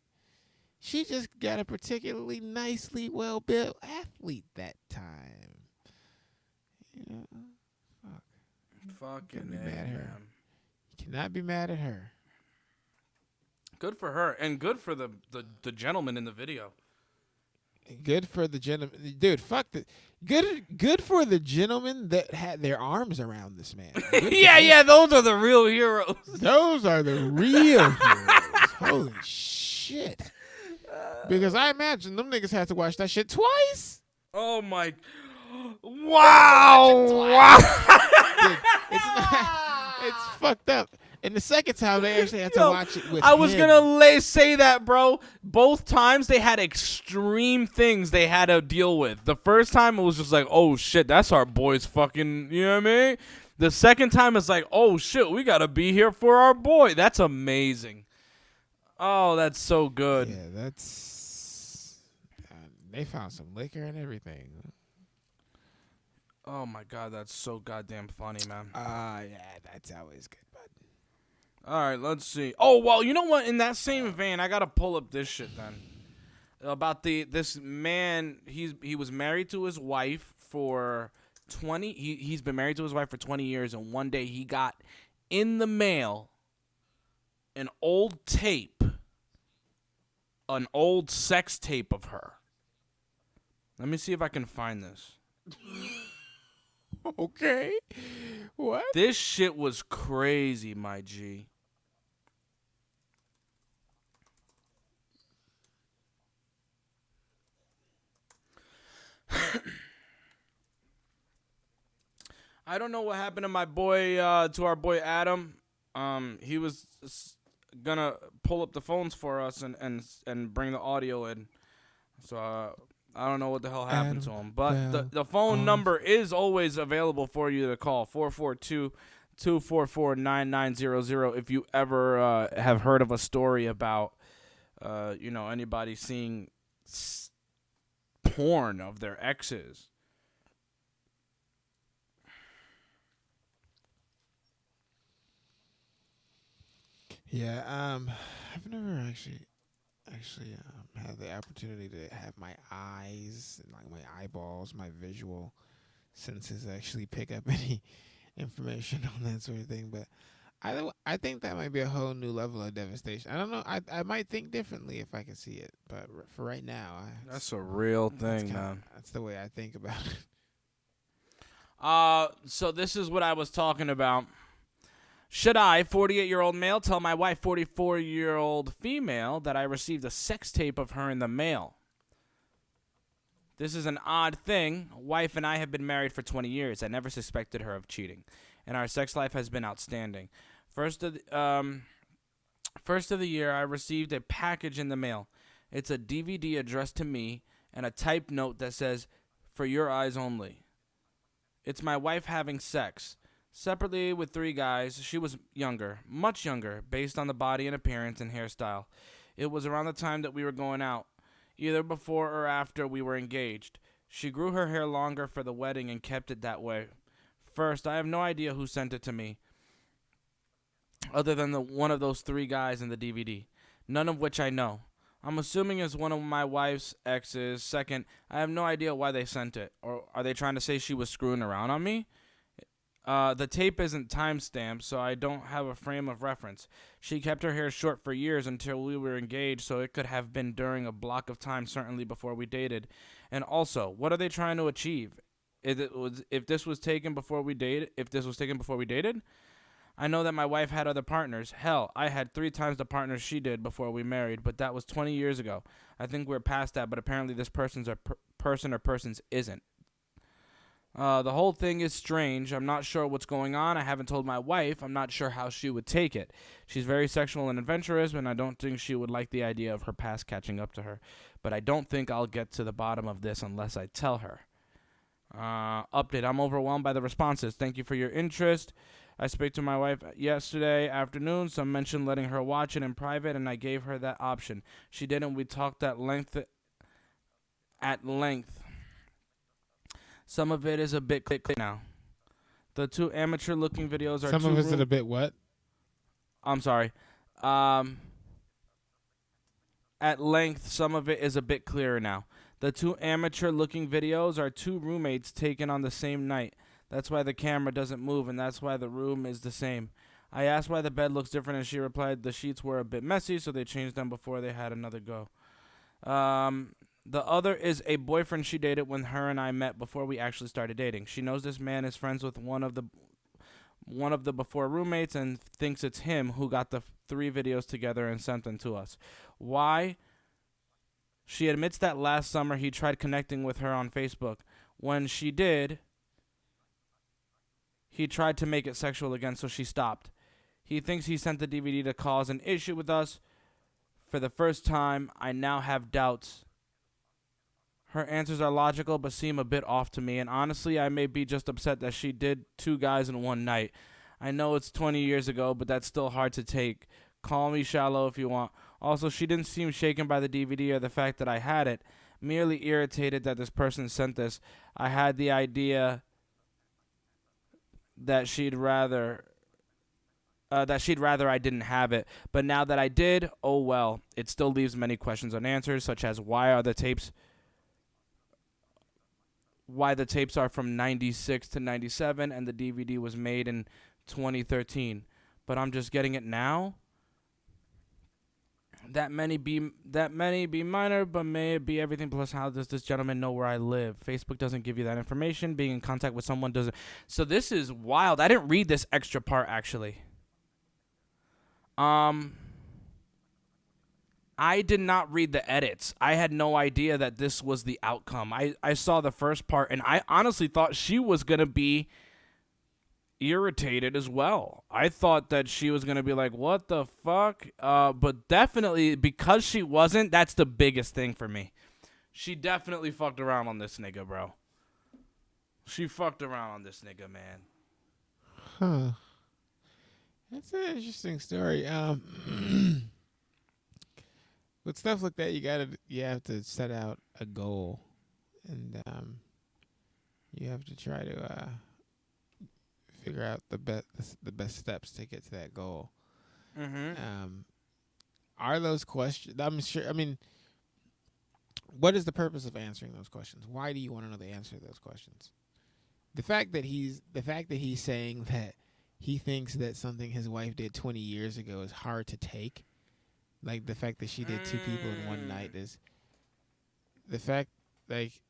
She just got a particularly nicely well built athlete that time. You know, Fucking Can't be mad at her. man. You cannot be mad at her. Good for her, and good for the gentleman in the video. Good for the gentleman, dude. Fuck the good for the gentlemen that had their arms around this man. Yeah, those are the real heroes. Those are the real heroes. Holy shit! Because I imagine them niggas had to watch that shit twice. Oh my! Wow! Dude, it's fucked up. And the second time they actually had to watch it with I was him. gonna say that, bro. Both times they had extreme things they had to deal with. The first time it was just like, oh shit, that's our boy's fucking, you know what I mean? The second time it's like, oh shit, we gotta be here for our boy. That's amazing. Oh, that's so good. Yeah, that's. They found some liquor and everything. Oh my god, that's so goddamn funny, man. Yeah, that's always good, bud. All right, let's see. Oh, well, you know what? In that same vein, I got to pull up this shit then. About this man, he was married to his wife for 20 he's been married to his wife for 20 years, and one day he got in the mail an old tape, an old sex tape of her. Let me see if I can find this. Okay. What? This shit was crazy, my G. I don't know what happened to my boy, to our boy Adam. He was gonna pull up the phones for us and bring the audio in. So I don't know what the hell happened to him. But the phone number is always available for you to call, 442-244-9900, if you ever have heard of a story about, anybody seeing porn of their exes. Yeah, I've never actually had the opportunity to have my eyes and like my eyeballs, my visual senses actually pick up any information on that sort of thing. But I think that might be a whole new level of devastation. I don't know. I might think differently if I can see it, but for right now, That's a real thing, man. That's the way I think about it. So this is what I was talking about. Should I, 48-year-old male, tell my wife, 44-year-old female, that I received a sex tape of her in the mail? This is an odd thing. Wife and I have been married for 20 years. I never suspected her of cheating, and our sex life has been outstanding. First of the year, I received a package in the mail. It's a DVD addressed to me and a typed note that says, "For your eyes only." It's my wife having sex. Separately with 3 guys. She was younger, much younger, based on the body and appearance and hairstyle. It was around the time that we were going out, either before or after we were engaged. She grew her hair longer for the wedding and kept it that way. First, I have no idea who sent it to me, other than one of those 3 guys in the DVD, none of which I know. I'm assuming it's one of my wife's exes. Second, I have no idea why they sent it. Or are they trying to say she was screwing around on me? The tape isn't time-stamped, so I don't have a frame of reference. She kept her hair short for years until we were engaged, so it could have been during a block of time, certainly before we dated. And also, what are they trying to achieve? If this was taken before we dated? I know that my wife had other partners. Hell, I had 3 times the partners she did before we married, but that was 20 years ago. I think we're past that, but apparently this person's person or persons isn't. The whole thing is strange. I'm not sure what's going on. I haven't told my wife. I'm not sure how she would take it. She's very sexual and adventurous, and I don't think she would like the idea of her past catching up to her. But I don't think I'll get to the bottom of this unless I tell her. Update. I'm overwhelmed by the responses. Thank you for your interest. I spoke to my wife yesterday afternoon. Some mentioned letting her watch it in private, and I gave her that option. She didn't. We talked at length. Some of it is a bit clear now. The two amateur-looking videos are Some two of it's room- a bit what? I'm sorry. At length, some of it is a bit clearer now. The two amateur-looking videos are two roommates taken on the same night. That's why the camera doesn't move, and that's why the room is the same. I asked why the bed looks different, and she replied the sheets were a bit messy, so they changed them before they had another go. The other is a boyfriend she dated when her and I met before we actually started dating. She knows this man is friends with one of the before roommates and thinks it's him who got the 3 videos together and sent them to us. Why? She admits that last summer he tried connecting with her on Facebook. When she did, he tried to make it sexual again, so she stopped. He thinks he sent the DVD to cause an issue with us. For the first time, I now have doubts. Her answers are logical but seem a bit off to me, and honestly, I may be just upset that she did 2 guys in one night. I know it's 20 years ago, but that's still hard to take. Call me shallow if you want. Also, she didn't seem shaken by the DVD or the fact that I had it, merely irritated that this person sent this. I had the idea that she'd rather I didn't have it, but now that I did, oh well. It still leaves many questions unanswered, such as why the tapes are from 96 to 97 and the DVD was made in 2013. But I'm just getting it now. That many be minor, but may it be everything. Plus, how does this gentleman know where I live? Facebook doesn't give you that information. Being in contact with someone doesn't. So this is wild. I didn't read this extra part, actually. I did not read the edits. I had no idea that this was the outcome. I saw the first part, and I honestly thought she was going to be irritated as well. I thought that she was going to be like, what the fuck? But definitely, because she wasn't, that's the biggest thing for me. She definitely fucked around on this nigga, bro. She fucked around on this nigga, man. Huh. That's an interesting story. With stuff like that, you have to set out a goal, and you have to try to figure out the best steps to get to that goal. Mm-hmm. Are those questions? I'm sure. I mean, what is the purpose of answering those questions? Why do you want to know the answer to those questions? The fact that he's saying that he thinks that something his wife did 20 years ago is hard to take. Like the fact that she did 2 people in one night is the fact, like,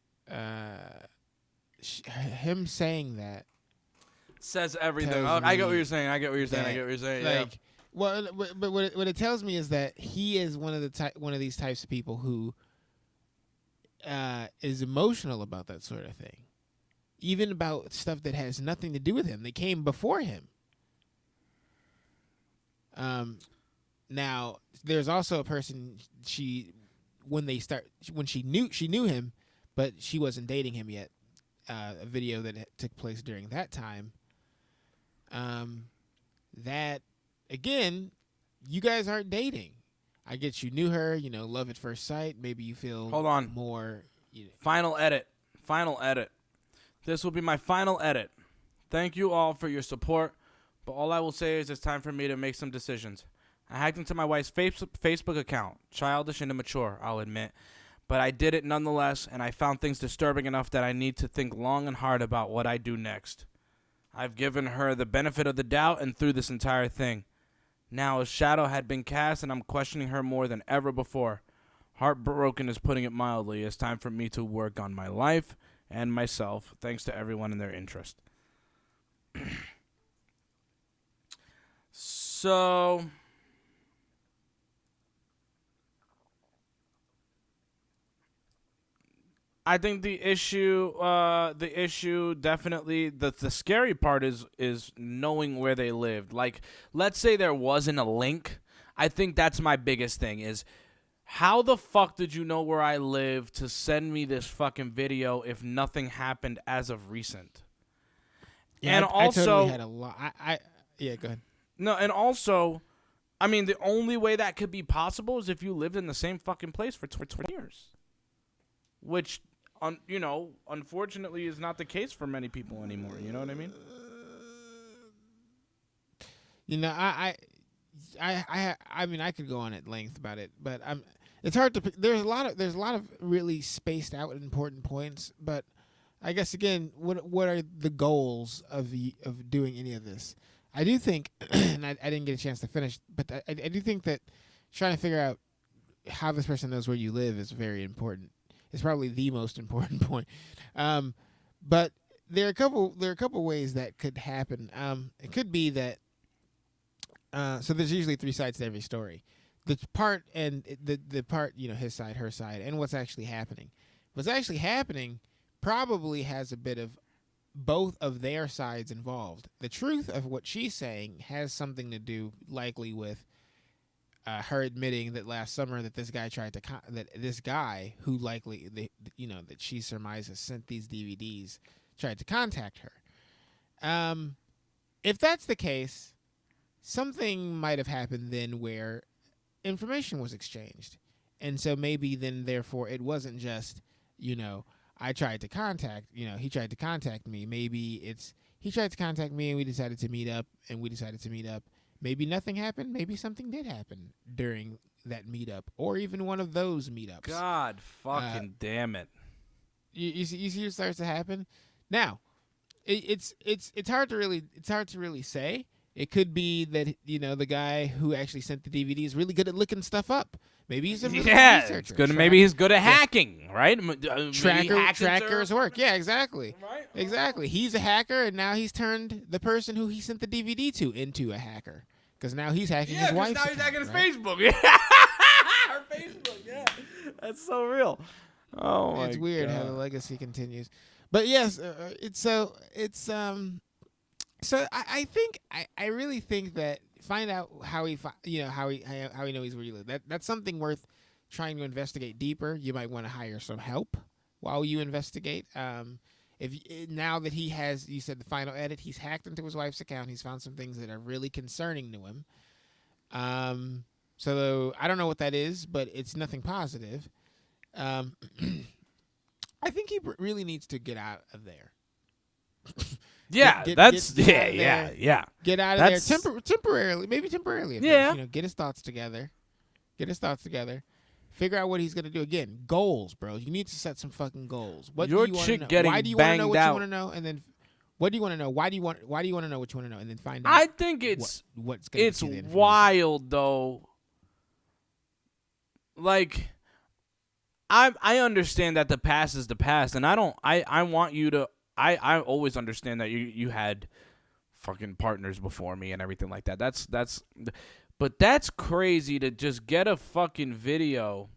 him saying that says everything. tells I get what me you're saying. I get what you're saying. Yeah. Like, well, but what it tells me is that he is one of these types of people who is emotional about that sort of thing, even about stuff that has nothing to do with him. They came before him. Now there's also a person when she knew him, but she wasn't dating him yet. A video that took place during that time. That again, you guys aren't dating. I get you knew her, love at first sight. Maybe you feel Hold on. more. Final edit. This will be my final edit. Thank you all for your support, but all I will say is it's time for me to make some decisions. I hacked into my wife's Facebook account. Childish and immature, I'll admit. But I did it nonetheless, and I found things disturbing enough that I need to think long and hard about what I do next. I've given her the benefit of the doubt and through this entire thing. Now a shadow had been cast, and I'm questioning her more than ever before. Heartbroken is putting it mildly. It's time for me to work on my life and myself, thanks to everyone and their interest. So I think the issue definitely, the scary part is knowing where they lived. Like, let's say there wasn't a link. I think that's my biggest thing is, how the fuck did you know where I live to send me this fucking video if nothing happened as of recent? Yeah, and I also, totally had a lot. Yeah, go ahead. No, and also, I mean, the only way that could be possible is if you lived in the same fucking place for 20 years. Which unfortunately is not the case for many people anymore. You know what I mean? I mean, I could go on at length about it, but it's hard to. There's a lot of really spaced out important points, but I guess again, what are the goals of doing any of this? I do think, and I didn't get a chance to finish, but I do think that trying to figure out how this person knows where you live is very important. It's probably the most important point. But there are a couple ways that could happen. It could be that. So there's usually 3 sides to every story. The part, his side, her side, and what's actually happening. What's actually happening probably has a bit of both of their sides involved. The truth of what she's saying has something to do, likely, with her admitting that last summer that this guy this guy who likely that she surmises sent these DVDs tried to contact her. If that's the case, something might have happened then where information was exchanged, and so maybe then therefore it wasn't just I tried to contact he tried to contact me. Maybe it's he tried to contact me and we decided to meet up. Maybe nothing happened. Maybe something did happen during that meetup, or even one of those meetups. God fucking damn it! You see what starts to happen. Now, it's hard to really say. It could be that the guy who actually sent the DVD is really good at looking stuff up. Maybe he's a really good researcher. It's good. Maybe he's good at hacking, right? Trackers work. Yeah, exactly. Right. Exactly. He's a hacker, and now he's turned the person who he sent the DVD to into a hacker, because now he's hacking his wife's now he's hacking his right? Facebook. Yeah, her Facebook. Yeah, that's so real. Oh my! It's weird God. how the legacy continues, but yes, So I think I really think that find out how he knows where you live. That's something worth trying to investigate deeper. You might want to hire some help while you investigate. Now that he has, you said the final edit, he's hacked into his wife's account. He's found some things that are really concerning to him. So I don't know what that is, but it's nothing positive. I think he really needs to get out of there. Yeah, Get yeah. Get out of there temporarily, maybe temporarily. At first, get his thoughts together. Figure out what he's gonna do. Again, goals, bro. You need to set some fucking goals. What Your do you want to chick know? getting Why do you want to know banged what out. you want to know? And then, what do you want to know? Why do you want to know what you want to know? And then find out. I think it's what's gonna it's be the information. wild though. Like, I understand that the past is the past, and I want you to. I always understand that you had fucking partners before me and everything like that. But that's crazy to just get a fucking video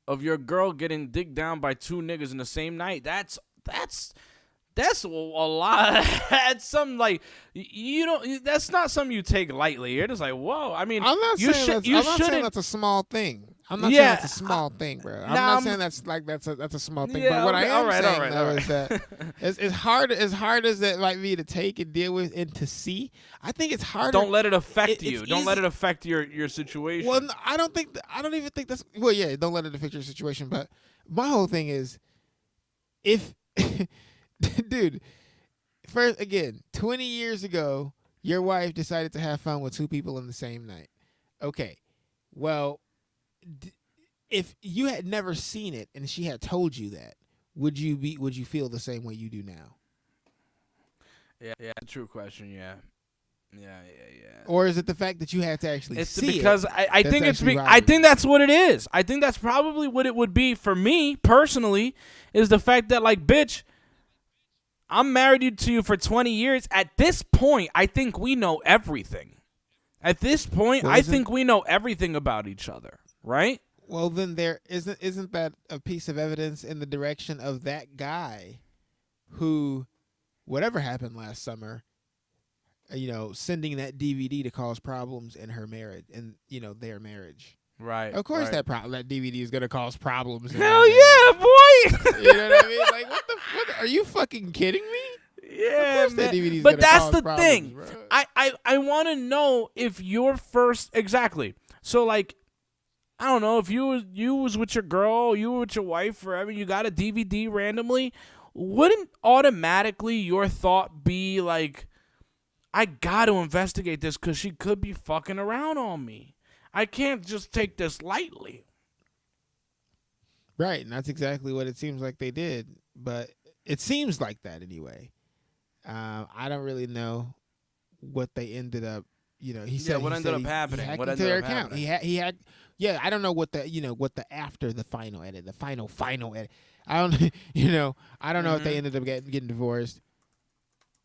of your girl getting digged down by 2 niggas in the same night. That's a lot. That's something like you don't. That's not something you take lightly. You're just like, whoa. I mean, I'm not saying that's a small thing. I'm not saying that's a small thing, bro. I'm not saying that's a small thing. Yeah, but what I am saying though is that as hard as it might be to take and deal with and to see, I think it's harder. Don't let it affect you. It's Don't easy. let it affect your situation. Well, I don't even think that's. Well, yeah, don't let it affect your situation. But my whole thing is, if, dude, first again, 20 years ago, your wife decided to have fun with 2 people in the same night. Okay, well, if you had never seen it and she had told you that, would you feel the same way you do now? Yeah, true question. Yeah. Or is it the fact that you had to actually see it? Because I think I think that's what it is. I think that's probably what it would be for me personally, is the fact that, like, bitch, I'm married to you for 20 years. At this point, I think we know everything. At this point, I think we know everything about each other, right? Well, then there isn't that a piece of evidence in the direction of that guy who, whatever happened last summer, sending that DVD to cause problems in her marriage and their marriage. Right. Of course, that DVD is gonna cause problems. Hell yeah, boy! You know what I mean? Like, what the? Are you fucking kidding me? Yeah, man. That DVD's but gonna that's cause the problems, thing. Bro. I want to know if your first exactly. So, like, I don't know, if you was with your girl, you were with your wife forever, you got a DVD randomly, wouldn't automatically your thought be like, I got to investigate this because she could be fucking around on me. I can't just take this lightly. Right, and that's exactly what it seems like they did. But it seems like that anyway. I don't really know what they ended up. He said what he ended said up he happening? hacked What into ended their up account. happening? He had. Yeah, I don't know what the after the final edit, the final edit. I don't. I don't know if they ended up getting divorced,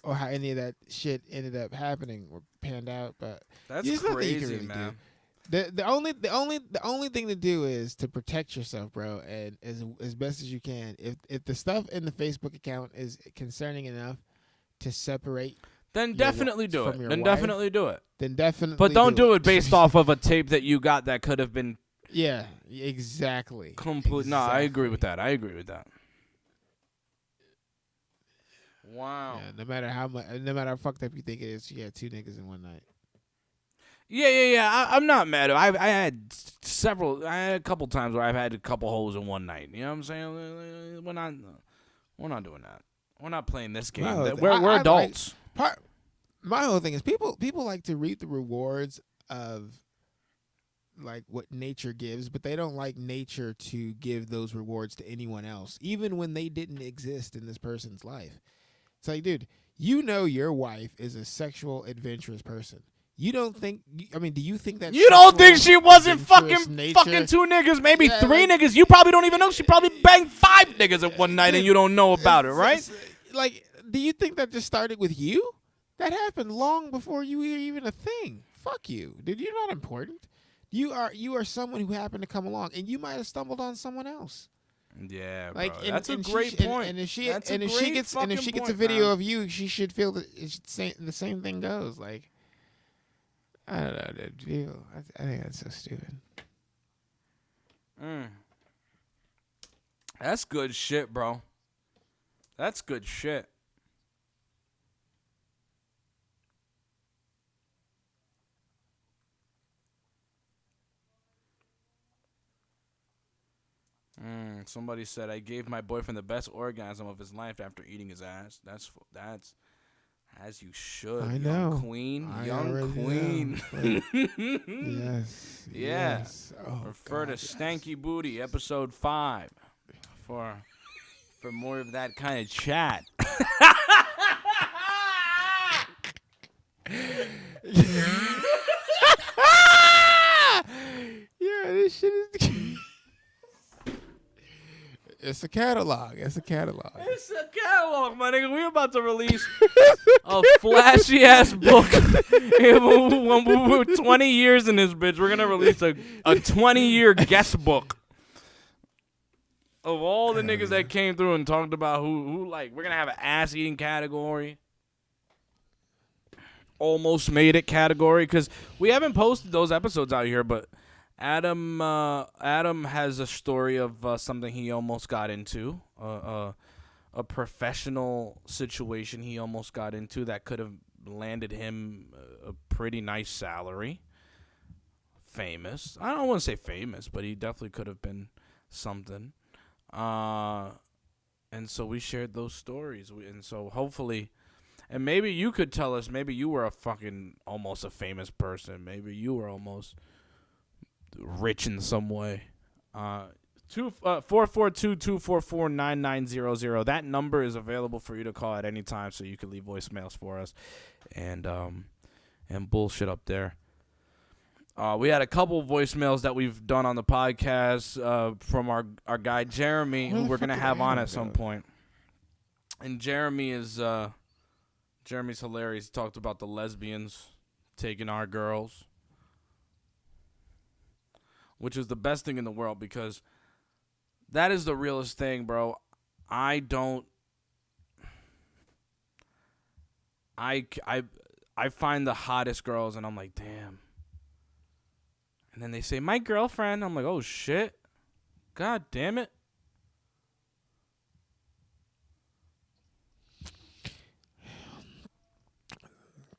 or how any of that shit ended up happening or panned out. But That's there's nothing you can crazy, really man. do. The only thing to do is to protect yourself, bro, and as best as you can. If the stuff in the Facebook account is concerning enough to separate, Then your definitely do from it. your Then wife, definitely do it. then definitely. But don't do it it based off of a tape that you got that could have been Yeah, exactly. complete. No, I agree with that. I agree with that. Wow. Yeah, no matter how fucked up you think it is, she had 2 niggas in one night. Yeah. I'm not mad. I had a couple times where I've had a couple hoes in one night. You know what I'm saying? We're not doing that. We're not playing this game. No, We're adults. My whole thing is people like to reap the rewards of like what nature gives, but they don't like nature to give those rewards to anyone else, even when they didn't exist in this person's life. It's like, dude, your wife is a sexual, adventurous person. You don't think? I mean, do you think that You don't think sexual, she wasn't adventurous fucking nature- 2 niggas, maybe Yeah, 3 like- niggas? You probably don't even know. She probably banged 5 niggas at one night and you don't know about it, right? Like, do you think that just started with you? That happened long before you were even a thing. Fuck you, dude. You're not important. You are someone who happened to come along, and you might have stumbled on someone else. Yeah, Like, bro. and, That's a and great she, point. And if she That's a and if she great gets fucking a point, video man. of you, she should feel that the same thing goes. Like, I don't know, dude. I think that's so stupid. That's good shit, bro. That's good shit. Somebody said I gave my boyfriend the best orgasm of his life after eating his ass. That's as you should. I young know. queen, I young already queen. know, yes. Yeah. Yes. Oh, Refer God, to yes. Stanky Booty episode 5 for more of that kind of chat. Yeah, this shit is. It's a catalog. It's a catalog. It's a catalog, my nigga. We're about to release a flashy ass book. When we're 20 years in this bitch, we're gonna release a 20-year guest book of all the niggas that came through and talked about who like. We're gonna have an ass eating category, almost made it category, because we haven't posted those episodes out here, but Adam has a story of something he almost got into, a professional situation he almost got into that could have landed him a pretty nice salary. Famous. I don't want to say famous, but he definitely could have been something. And so we shared those stories. And so hopefully, and maybe you could tell us, maybe you were almost a famous person. Maybe you were almost rich in some way. 442-244-9900. That number is available for you to call at any time, so you can leave voicemails for us and bullshit up there. We had a couple voicemails that we've done on the podcast from our guy Jeremy, who we're gonna have on at some point. And Jeremy's hilarious. He talked about the lesbians taking our girls, which is the best thing in the world, because that is the realest thing, bro. I find the hottest girls, and I'm like, damn. And then they say, my girlfriend. I'm like, oh, shit. God damn it.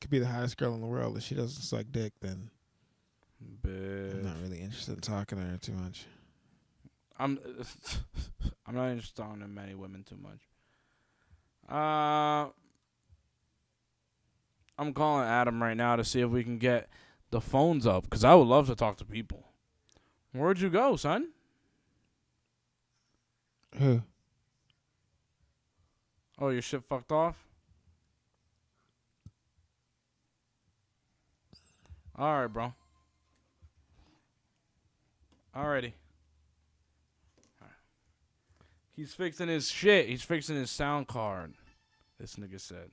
Could be the hottest girl in the world. If she doesn't suck dick, then I'm not really interested in talking to her too much. I'm not interested in talking to many women too much. I'm calling Adam right now to see if we can get the phones up, because I would love to talk to people. Where'd you go, son? Who? Oh, your shit fucked off? All right, bro. Alrighty. He's fixing his shit. He's fixing his sound card. This nigga said.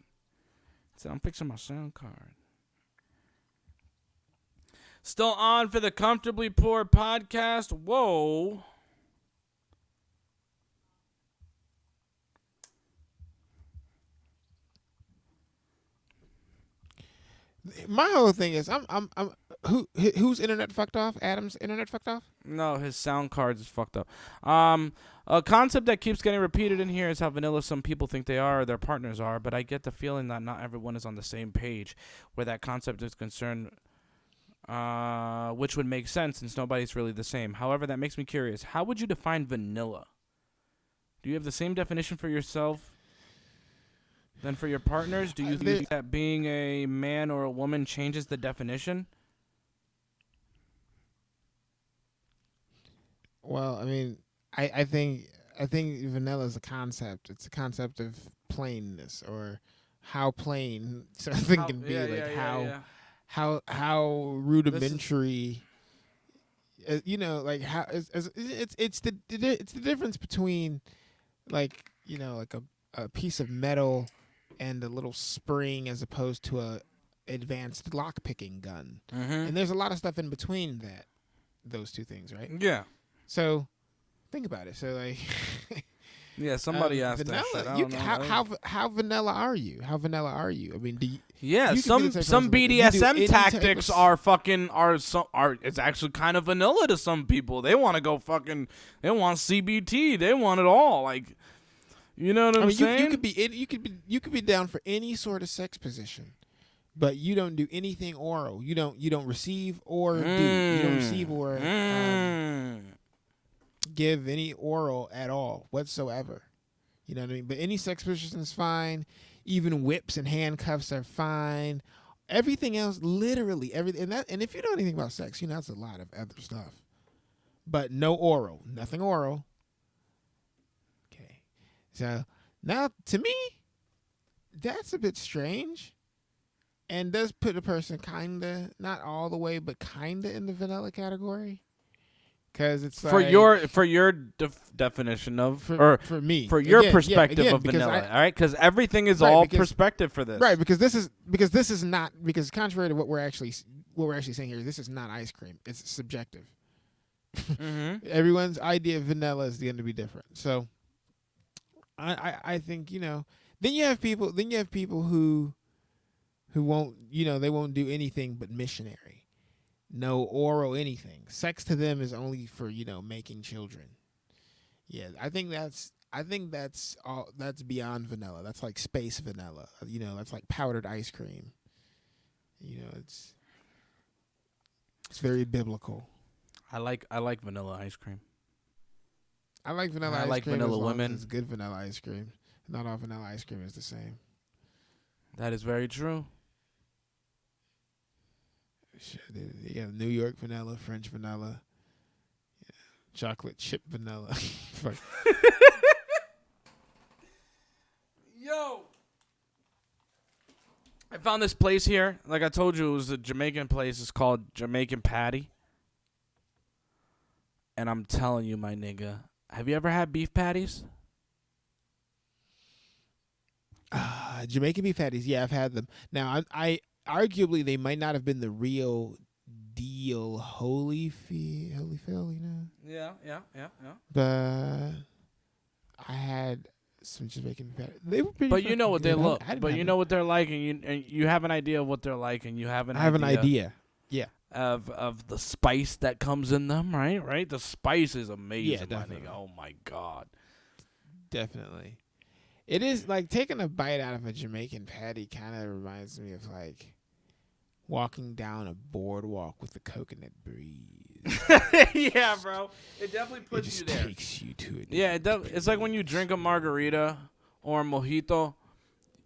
I'm fixing my sound card. Still on for the Comfortably Poor podcast. Whoa. My whole thing is, whose internet fucked off? Adam's internet fucked off? No, his sound card is fucked up. A concept that keeps getting repeated in here is how vanilla some people think they are or their partners are, but I get the feeling that not everyone is on the same page where that concept is concerned, which would make sense since nobody's really the same. However, that makes me curious. How would you define vanilla? Do you have the same definition for yourself than for your partners? Do you think that being a man or a woman changes the definition? Well, I mean, I think vanilla is a concept. It's a concept of plainness, or how plain something can be. How rudimentary. Like how it's the difference between, like, like a piece of metal and a little spring as opposed to a advanced lock picking gun. Mm-hmm. And there's a lot of stuff in between those two things, right? Yeah. So think about it. So, like, yeah, somebody asked vanilla, that shit. I don't know. How vanilla are you? How vanilla are you? I mean, some BDSM tactics are it's actually kind of vanilla to some people. They want to go they want CBT. They want it all. Like, you know what I'm saying? You could be down for any sort of sex position, but you don't do anything oral. You don't receive or do. You don't receive or give any oral at all whatsoever. You know what I mean? But any sex position is fine. Even whips and handcuffs are fine. Everything else, literally everything. And if you know anything about sex, that's a lot of other stuff. But no oral, nothing oral. Okay. So now, to me, that's a bit strange, and does put a person kinda, not all the way, but kinda in the vanilla category. Because it's for your definition of for me, for your perspective of vanilla, all right? Because everything is all perspective for this, right? Because this is not, because contrary to what we're actually saying here, this is not ice cream. It's subjective. Mm-hmm. Everyone's idea of vanilla is going to be different. So I think then you have people who won't they won't do anything but missionary. No oral anything. Sex to them is only for, making children. Yeah, I think that's all. That's beyond vanilla. That's like space vanilla. That's like powdered ice cream. It's very biblical. I like vanilla ice cream. I like vanilla ice cream. I like vanilla as long women. as it's good vanilla ice cream. Not all vanilla ice cream is the same. That is very true. Yeah, New York vanilla, French vanilla, chocolate chip vanilla. Yo, I found this place here. Like I told you, it was a Jamaican place. It's called Jamaican Patty. And I'm telling you, my nigga, have you ever had beef patties? Jamaican beef patties. Yeah, I've had them. Now, I arguably they might not have been the real deal Holyfield, Yeah. But I had some Jamaican patties. They were pretty. But you know what good. they look. But you know what they're like, and you have an idea of what they're like, and you have an. I have an idea. Yeah. Of the spice that comes in them, right? Right. The spice is amazing, yeah, my nigga. Oh my god. Definitely. It is like taking a bite out of a Jamaican patty. Kind of reminds me of like walking down a boardwalk with the coconut breeze. Yeah, bro. It definitely It puts just you there. takes you to it. Yeah, it's like when you drink a margarita or a mojito,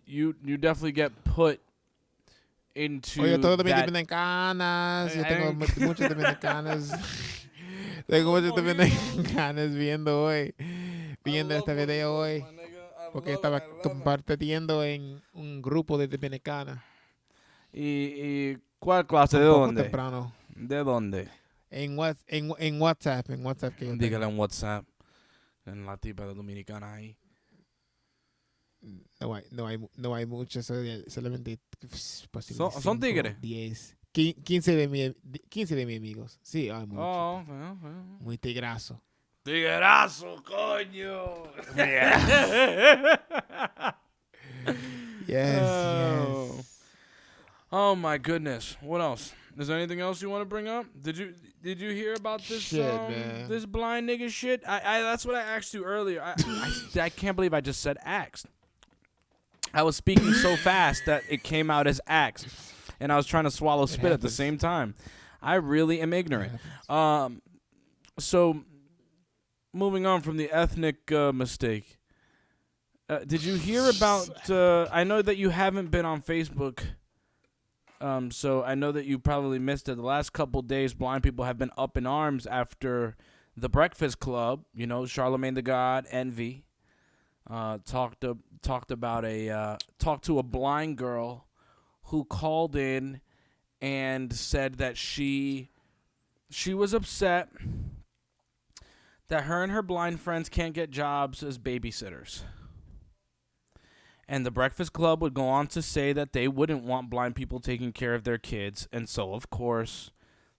you definitely get put into Oye, todos that. dominicanas. Yo tengo I- muchas dominicanas. Tengo muchas dominicanas viendo esta video hoy. Porque estaba compartiendo en un grupo de dominicanas. ¿Y cuál clase? Un ¿De poco dónde? temprano. ¿De dónde? En WhatsApp que yo Dígale tengo. en WhatsApp. En la tipa de dominicana ahí. No hay muchos, solamente Son tigres. 10, 15 de mis amigos. Sí, hay muchos. Oh, okay. Muy tigrazo. Tiguerazo, coño. Yes. Oh my goodness. What else? Is there anything else you want to bring up? Did you hear about this Shit, man. this blind nigga shit? I that's what I asked you earlier. I can't believe I just said axed. I was speaking so fast that it came out as axed, and I was trying to swallow spit at the happens. same time. I really am ignorant. So moving on from the ethnic mistake. Did you hear about I know that you haven't been on Facebook. So I know that you probably missed it. The last couple days, blind people have been up in arms after the Breakfast Club. You know, Charlemagne the God, Envy, talked to a blind girl who called in and said that she was upset that her and her blind friends can't get jobs as babysitters. And the Breakfast Club would go on to say that they wouldn't want blind people taking care of their kids. And so, of course,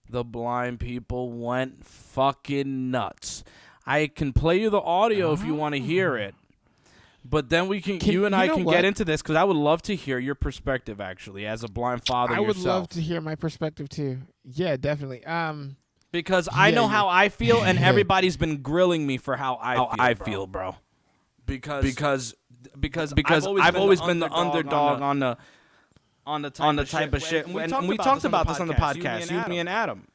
the blind people went fucking nuts. I can play you the audio if you want to hear it. But then you and I can get into this because I would love to hear your perspective, actually, as a blind father I would yourself. love to hear my perspective, too. Yeah, definitely. Because I know how I feel, and Yeah. everybody's been grilling me for how I feel, bro. Because I've always been the underdog on the type of shit. And we talked about this on the podcast, you, me, and Adam,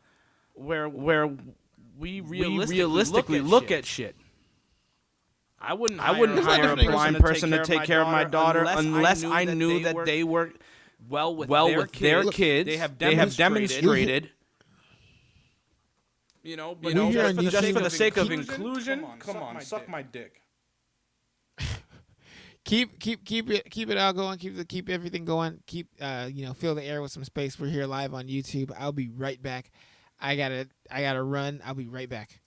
where we realistically look at shit. I wouldn't hire a blind person to take care of my daughter unless I knew that they were well with their kids. They have demonstrated. But just for the sake of inclusion, come on, suck my dick. Keep it all going. Keep everything going. Fill the air with some space. We're here live on YouTube. I'll be right back. I gotta run. I'll be right back.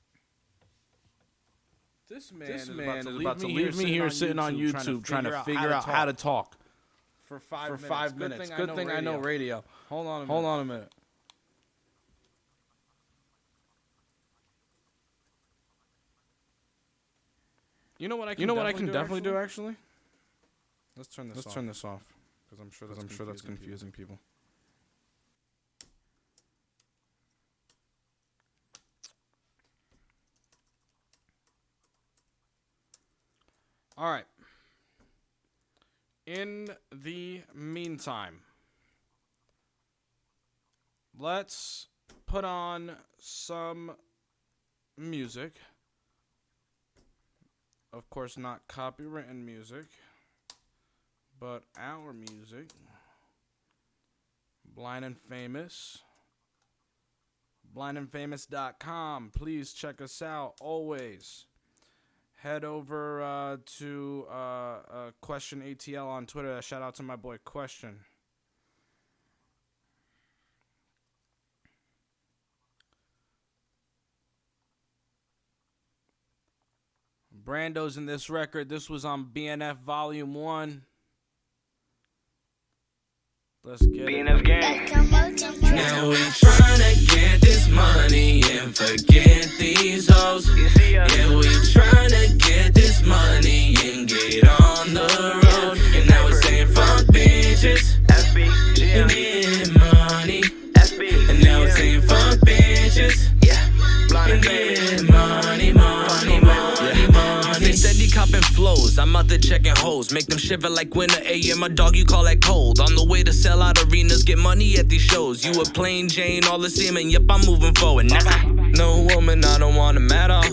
This man is about to leave me here sitting on YouTube trying to figure out how to talk for 5 minutes. Good thing I know radio. Hold on a minute. You know what I can definitely do actually? Let's turn this off because I'm sure that's confusing people. All right. In the meantime, let's put on some music. Of course, not copywritten music, but our music. Blind and Famous. blindandfamous.com. Please check us out always. Head over to Question ATL on Twitter. Shout out to my boy Question. Brando's in this record. This was on BNF Volume 1. Let's get BNF it. gang. Now we tryna get this money and forget these hoes. Yeah, we tryna get this money and get on the road. And now we're saying fuck bitches and get money. And now we're saying fuck bitches and get money. They steady copping flows. I'm out the checking hoes. Make them shiver like winter AM. My dog, you call that cold. On the way to sell out arenas, get money at these shows. You a plain Jane, all the semen. Yep, I'm moving forward. Nah, no woman, I don't want them at all.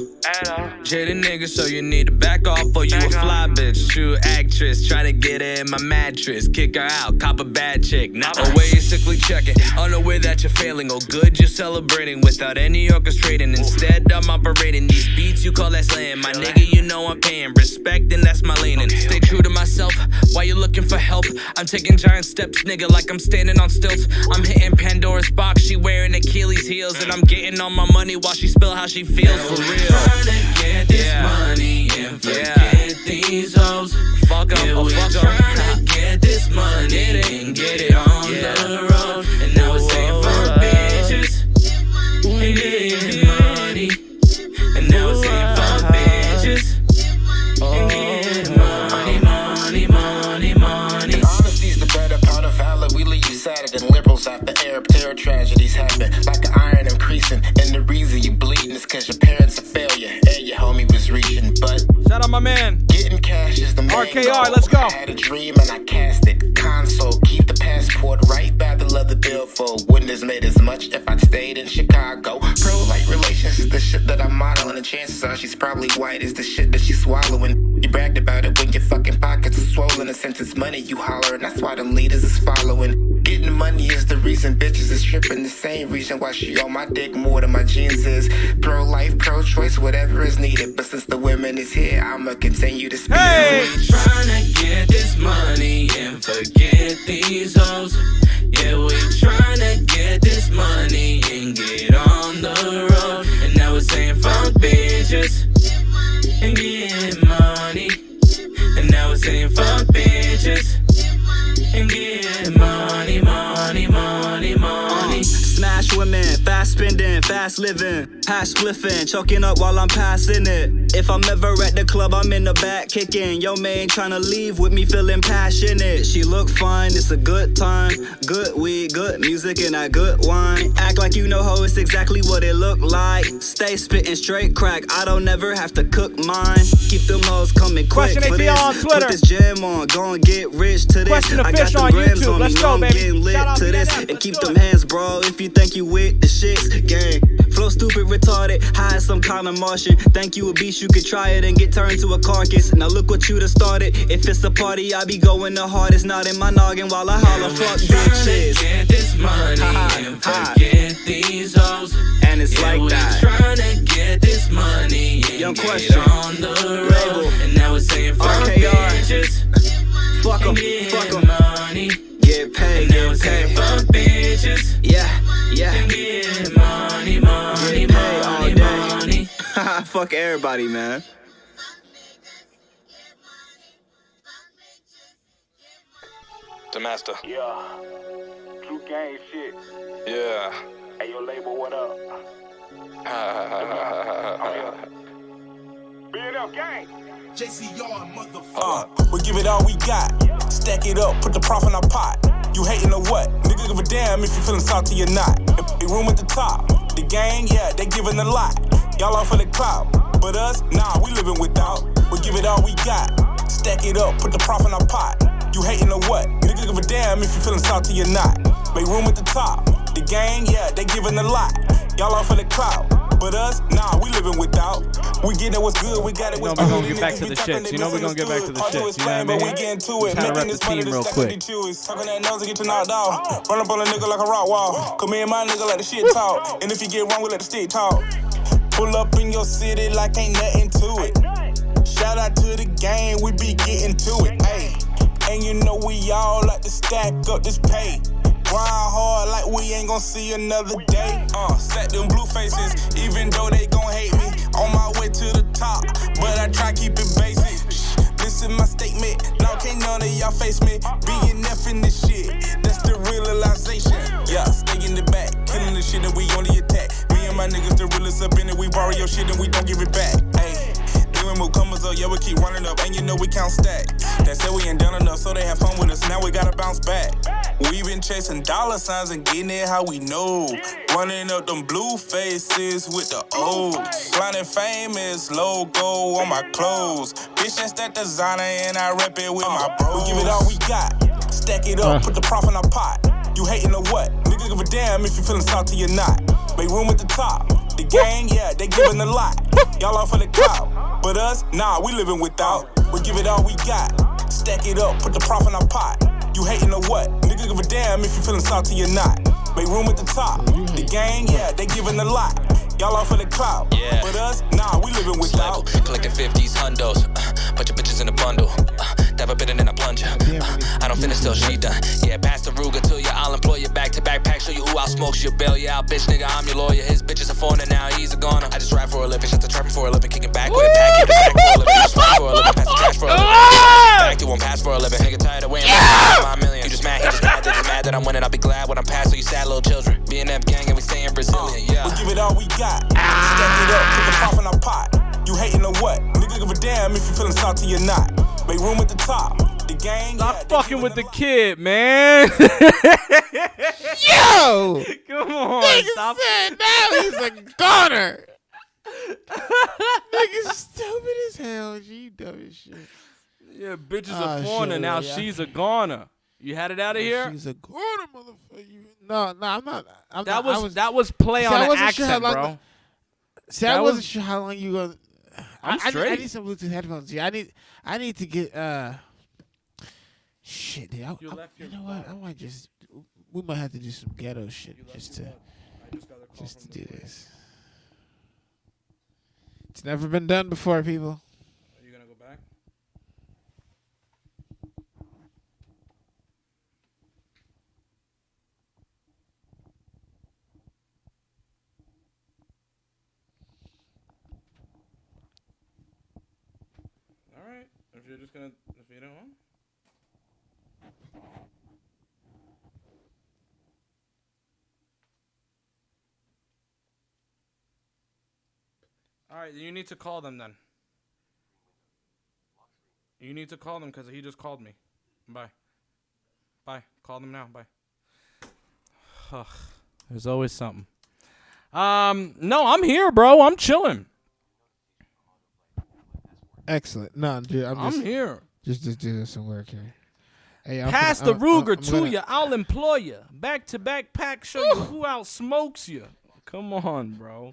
Jaded nigga, so you need to back off. Or you a fly bitch, true actress. Trying to get her in my mattress. Kick her out, cop a bad chick. Nah, away you're sickly checking. Unaware that you're failing. Oh good, you're celebrating without any orchestrating. Instead, I'm operating these beats, you call that slaying. My nigga, you know I'm paying respect, and that's my leaning. Stay true to myself, while you looking for help. I'm taking giant steps, nigga, like I'm standing on stilts. I'm hitting Pandora's box, she wearing Achilles heels. And I'm getting all my money while she spill how she feels, for real. Trying to get this money and forget these hoes. Fuck up, yeah, fuck up. Trying to get this money and get it on the road. And now it's saying fuck bitches and getting money. And now it's saying fuck bitches and getting money, money, money, money. Honesty's the better part of valor. We leave you sadder than liberals after Arab terror tragedies happen. Like an iron increasing, and the reason you bleeding is cause your parents are failure. And your homie was reaching, but shout out my man. Getting cash is the main RKR, goal. let's go. I had a dream and I cast it. Console, keep the passport right by the leather billfold. Wouldn't have made as much if I'd stayed in Chicago. Pro-like relations is the shit that I'm modeling. The chances are she's probably white is the shit that she's swallowing. You bragged about it when your fucking pockets are swollen. And since it's money you hollering, that's why them leaders is following. Getting money is the reason bitches is tripping. The same reason why she on my dick more than my jeans is. Pro-life, pro-choice, whatever is needed. But since the women is here, I'ma continue to speak. Hey! We tryna get this money and forget these hoes. Yeah, we tryna get this money and get on the road. And now we're saying fuck bitches and get money. And now we're saying fuck bitches and get money, money, money, money. Smash women, fast spending, fast living, hash spliffing, choking up while I'm passing it. If I'm ever at the club, I'm in the back kicking. Yo, man, tryna leave with me feeling passionate. She look fine, it's a good time. Good weed, good music, and that good wine. Act like you know how it's exactly what it look like. Stay spitting straight crack, I don't never have to cook mine. Keep them hoes coming quick Question for APL this. on Twitter. Put this gem on, go and get rich to this. Question of I got Fish the on grams YouTube. on Let's me, go, I'm baby. getting lit Shout out to to this. that. And Let's keep do them it. hands, bro, if you think you with the shits, gang. Flow stupid, retarded, high as some kind of Martian. Think you a beast, you could try it and get turned to a carcass. Now look what you done started. If it's a party, I be going the hardest. Not in my noggin while I holler, fuck bitches. Tryna get this money and forget these hoes. And it's Yeah, like we that. tryna get this money and Young get Question. on the road. Label. And now we're saying fuck RKR. bitches Fuck and em, get fuck em. money. Get paid, And now we're get saying paid. fuck bitches Yeah, yeah. and get money, money, Get paid all money, day. money. Fuck everybody, man. The master. Yeah. True gang shit. Yeah. Hey, your label, what up? B&F gang. We give it all we got. Stack it up, put the profit in our pot. You hating or what? Nigga give a damn if you feeling salty or not. Big room at the top. The gang, yeah, they giving a lot. Y'all all for the clout. But us, nah, we living without. We give it all we got. Stack it up, put the profit in our pot. You hating or what? Nigga give a damn if you feeling salty or not. Make room at the top. The gang, yeah, they giving a lot. Y'all all for the clout. But us, nah, we living without. We getting what's good, we got it what's You know good. we gonna get back to the shits. You know we gonna get back to the shits. You know what I But we mean? getting to it. Just had to Making rep this the money, team this real stack quick. of the chewies. Talking that nose and get you knocked out. Run up on a nigga like a rock wall. Come in my nigga like the shit talk. And if you get wrong, we let the stick talk. Pull up in your city like ain't nothing to it. Shout out to the gang, we be getting to it. Ayy. And you know we all like to stack up this pay. Grind hard like we ain't gon' see another day. Stack them blue faces, even though they gon' hate me. On my way to the top, but I try keep it basic. Listen my statement, now can't none of y'all face me. Being F in this shit, that's the realization. Yeah, stay in the back, killing the shit and we only attack. Me and my niggas the realest up in it, we borrow your shit and we don't give it back. Ayy. we move comers up, yeah, we keep running up, and you know we count stack. They said we ain't done enough, so they have fun with us, now we gotta bounce back. We been chasing dollar signs and getting it how we know. Running up them blue faces with the O's. Blinding famous logo on my clothes. Bitch, that's that designer, and I rep it with my bros. We give it all we got, stack it up, put the profit in our pot. You hating or what? Nigga give a damn if you feeling salty or not. Make room at the top. The gang, yeah, they giving a lot. Y'all off for the clout. But us, nah, we living without. We give it all we got. Stack it up, put the profit in our pot. You hating or what? Nigga give a damn if you feeling salty or not. Make room at the top. The gang, yeah, they giving a lot. Y'all off for the clout. Yeah. But us, nah, we living without. Collecting 50s, hundos. Put your bitches in a bundle. Dab a bit and then I plunge her. I don't finish till she done. Yeah, pass the Ruger to you. I'll employ you back to back pack. Show you who out smokes you. Bail you out, bitch, nigga. I'm your lawyer. His bitch is a foreigner now. He's a goner. I just rap for a living. Shut the trapping for a living. Kicking back with a pack. Keep it back for a living. Just rap for a living. Pass the trash for a living. Back, you won't pass for a living. Nigga tired of waiting. My million. You just mad. He just mad. They just mad that I'm winning. I'll be glad when I'm past. So you sad little children. B&F gang and we staying Brazilian. Yeah. We give it all we got. Stack it up. Put the profit in our pot. You hating or what? Nigga give a damn if you feeling salty or not. Make room at the top. The gang. Stop fucking with the kid, man. Yo! Come on. Nigga Stop. said now he's a goner. Nigga stupid as hell. You dumb as shit. Yeah, bitch is a foreigner. Now she's a goner. You had it out of here? She's a goner, motherfucker. No, I'm not. That was play on an accent, bro. See, I wasn't sure how long you go. I'm straight. I need some Bluetooth headphones. Yeah, I need to get shit, dude. You know what? I might just. We might have to do some ghetto shit just to do this. It's never been done before, people. Are you gonna go back? All right. If you're just gonna, if you don't want. All right, you need to call them then. You need to call them because he just called me. Bye. Bye. Call them now. Bye. Ugh, there's always something. No, I'm here, bro. I'm chilling. Excellent. No, dude, I'm here. Just doing some work here. Hey, pass the Ruger to you. I'll employ you. Back to back pack. Show you who out smokes you. Come on, bro.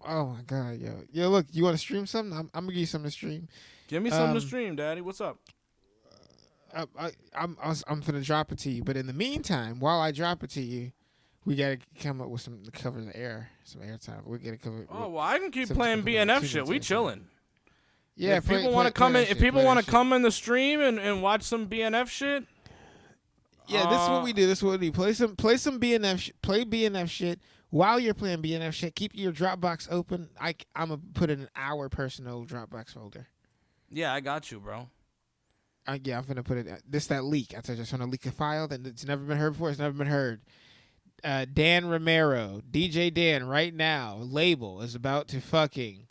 Oh my God, yo, look, you want to stream something? I'm gonna give you something to stream. Give me something to stream, Daddy. What's up? I'm finna drop it to you, but in the meantime, while I drop it to you, we gotta come up with something to cover the air, some airtime. We gotta cover. Oh well, I can keep playing BNF shit. We chilling. Yeah, if people want to come in, if people want to come in the stream and watch some BNF shit. Yeah, this is what we do. This is what we do. Play some BNF. Play BNF shit. While you're playing BNF shit, keep your Dropbox open. I'm going to put in our personal Dropbox folder. Yeah, I got you, bro. Yeah, I'm going to put it. That leak. I just want to leak a file that it's never been heard before. It's never been heard. Dan Romero, DJ Dan, right now, label is about to fucking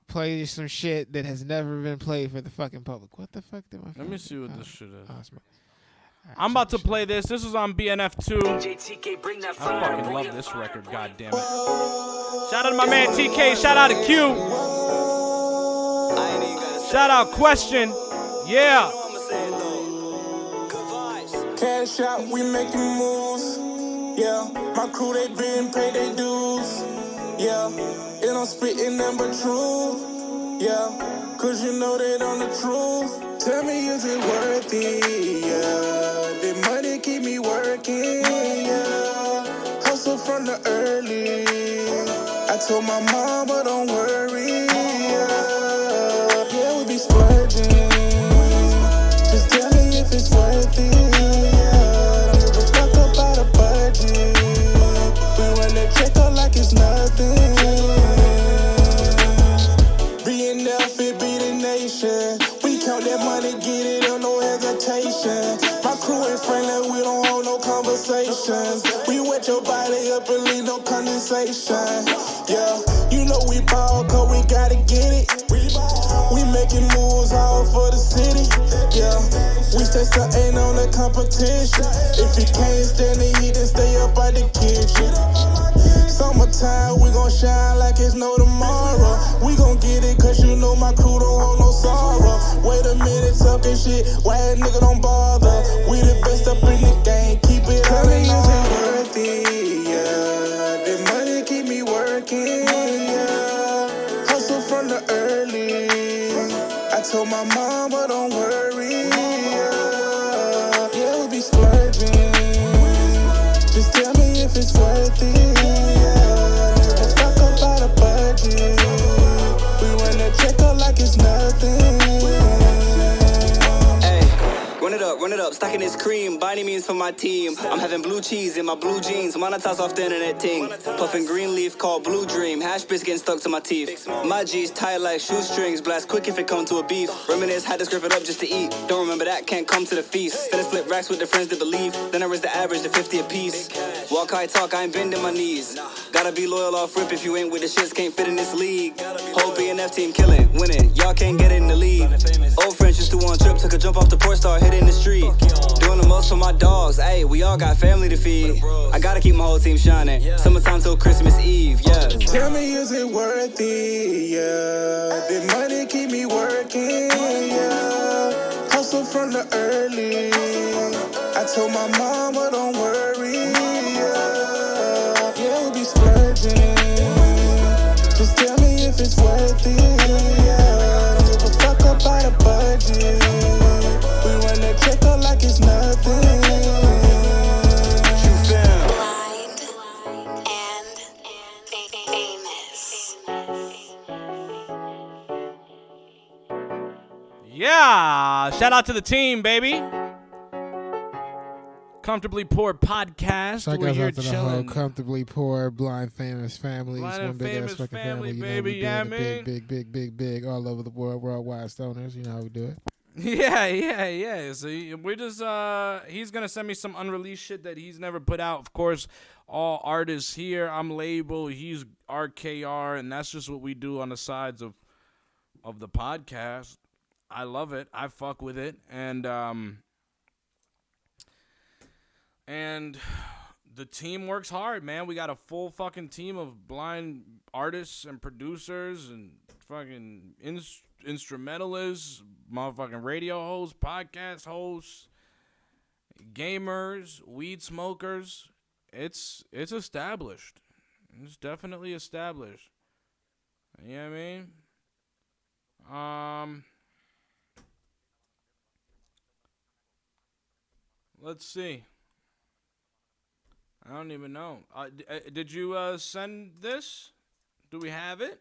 play some shit that has never been played for the fucking public. What the fuck did my Let me see what this shit is. Awesome. I'm about to play this. This is on BNF2. I fucking love this record, goddammit. Shout out to my man TK. Shout out to Q. Shout out Question. Yeah. Cash out, we making moves. Yeah, my crew, they been paid their dues. Yeah, and I'm spitting number truth. Yeah, cause you know they on the truth. Tell me, is it worth it? Yeah, the money keep me working. Yeah, hustle from the early. I told my mama, don't worry. Yeah, we be splurging. Just tell me if it's worth it. Yeah, don't give a fuck about a budget. We run the check out like it's nothing. BNF, it be the nation. Count that money, get it on no hesitation. My crew ain't friendly, we don't hold no conversations. We wet your body up and leave no condensation. Yeah, you know we ball, cause we gotta get it. We making moves all for the city. Yeah, we say something on the competition. If you can't stand the heat, then stay up at the kitchen. Summertime, we gon' shine like it's no tomorrow. We gon' get it, cause you know my crew don't hold no sorrow. Wait a minute, talking shit, why a nigga don't bother? We the best up in the game, keep it all in all. Worth it, yeah. The money keep me working, yeah. Hustle from the early. I told my mama don't worry, yeah. Yeah, we be splurging. Just tell me if it's worth it, yeah. Let's talk about a budget. We wanna check out like it's nothing. Run it up, stacking this cream, by any means for my team. I'm having blue cheese in my blue jeans, monetize off the internet ting. Puffing green leaf called Blue Dream, hash bits getting stuck to my teeth. My G's tight like shoestrings, blast quick if it come to a beef. Reminisce, had to scrape it up just to eat. Don't remember that, can't come to the feast. Then I split racks with the friends that believe, then I raise the average to 50 a piece. Walk high talk, I ain't bending my knees. Gotta be loyal off rip if you ain't with the shits, can't fit in this league. Whole BNF team killing, winning, y'all can't get in the league. Old friends just do one trip, took a jump off the porch, start hitting the street. Doing the most for my dogs, ayy, we all got family to feed. I gotta keep my whole team shining, summertime till Christmas Eve, yeah. Tell me, is it worth it, yeah. The money keep me working, yeah. Hustle from the early. I told my mama don't worry, yeah. Yeah, we be splurging. Just tell me if it's worth it, yeah. Don't give a fuck about a budget. We wanna check out like it's nothing. Blind and famous. Yeah, shout out to the team, baby. Comfortably Poor podcast. So I We're guess here out to the whole chilling. comfortably poor, blind famous family. Blind It's one and big famous ass fucking family, family. baby, You know, yeah, we doing it big, all over the world, worldwide stoners. You know how we do it. Yeah. So we're just he's gonna send me some unreleased shit that he's never put out. Of course, all artists here. I'm label. He's RKR, and that's just what we do on the sides of the podcast. I love it. I fuck with it, and the team works hard, man. We got a full fucking team of blind artists and producers and fucking instrumentalists, motherfucking radio hosts, podcast hosts, gamers, weed smokers. It's established. It's definitely established. You know what I mean? Let's see. I don't even know. Did you send this? Do we have it?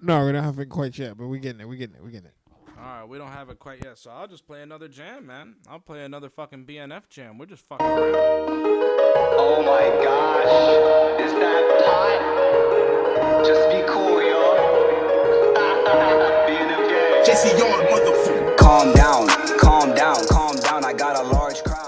No, we don't have it quite yet, but we're getting it. All right, we don't have it quite yet, so I'll just play another jam, man. I'll play another fucking BNF jam. We're just fucking around. Oh my gosh, is that hot? Just be cool, yo. BNF gang. Jesse Yard, motherfucker. Calm down, I got a large crowd.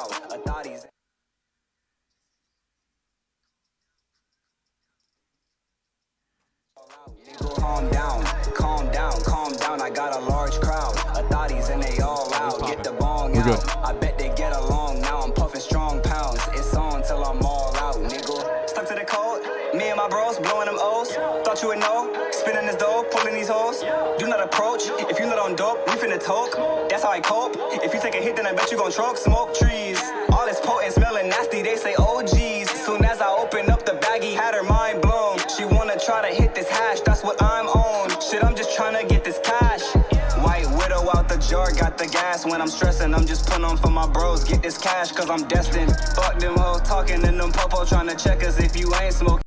Calm down, I got a large crowd. Thotties and they all out. Get the bong out. I bet they get along now. I'm puffing strong pounds. It's on till I'm all out, nigga. Stuck to the code. Me and my bros blowing them O's. Thought you would know. Spinning this dope, pulling these hoes. Do not approach. If you not on dope, we finna talk. That's how I cope. If you take a hit, then I bet you gon' choke. Smoke trees. All this potent, smelling nasty. They say, oh geez. Soon as I open up the baggie, had her mind blown. She wanna try to hit this hash. That's what I'm on. Shit, I'm just trying to get this cash. White widow out the jar, got the gas. When I'm stressing, I'm just putting on for my bros. Get this cash, cause I'm destined. Fuck them hoes talking and them popo trying to check us if you ain't smoking.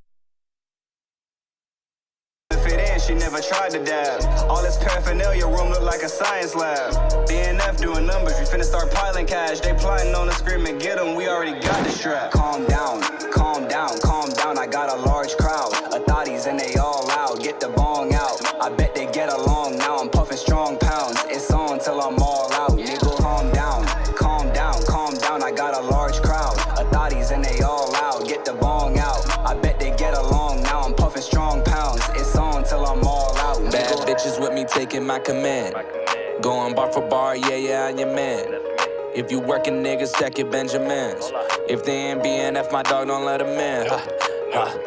Fit in, she never tried to dab. All this paraphernalia room look like a science lab. BNF doing numbers, we finna start piling cash. They plotting on the scrim and get them, we already got the strap. Calm down, I got a large crowd. Thotties and they all loud, get the bong out. I bet they get along now, I'm puffing strong pounds. It's on till I'm all out, nigga. Calm down, I got a large crowd. Thotties and they all loud, get the bong out. I bet they get along now. I'm puffing strong pounds. It's on till I'm all out. Bad bitches with me taking my command. Going bar for bar, yeah, I'm your man. If you working niggas, stack your Benjamins. If they ain't BNF, my dog don't let them in.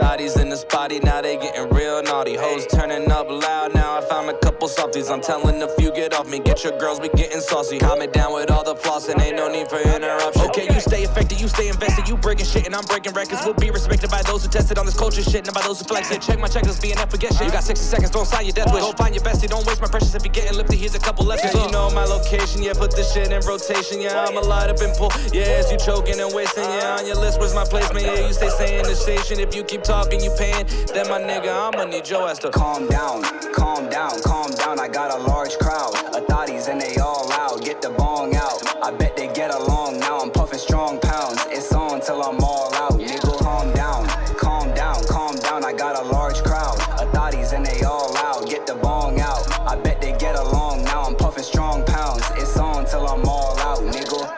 Thotties in this body, now they getting real naughty. Hoes turning up loud, now I found a couple softies. I'm telling a few, get off me, get your girls, we getting saucy. Calm it down with all the flossing, ain't no need for interruption. Okay, you stay affected, you stay invested, you breaking shit and I'm breaking records. We'll be respected by those who tested on this culture shit, not by those who flex it. Check my checklist, BNF, forget shit. You got 60 seconds, don't sign your death wish. Go find your bestie, don't waste my precious if you getting lifted. Here's a couple lessons. Yeah, you know my location, yeah, put this shit in rotation. Yeah, I'ma light up and pull. Yeah, as you choking and wasting, yeah, on your list, where's my placement? Yeah, you stay staying in the station. If you keep talking, you paying, then my nigga, I'ma need your ass to calm down, calm down, calm down. I got a large crowd of thotties and they all loud. Get the bong out. I bet they get along now. I'm puffing strong pounds. It's on till I'm all out. Nigga, calm down, calm down, calm down. I got a large crowd of thotties and they all loud. Get the bong out. I bet they get along now. I'm puffing strong pounds. It's on till I'm all out, nigga.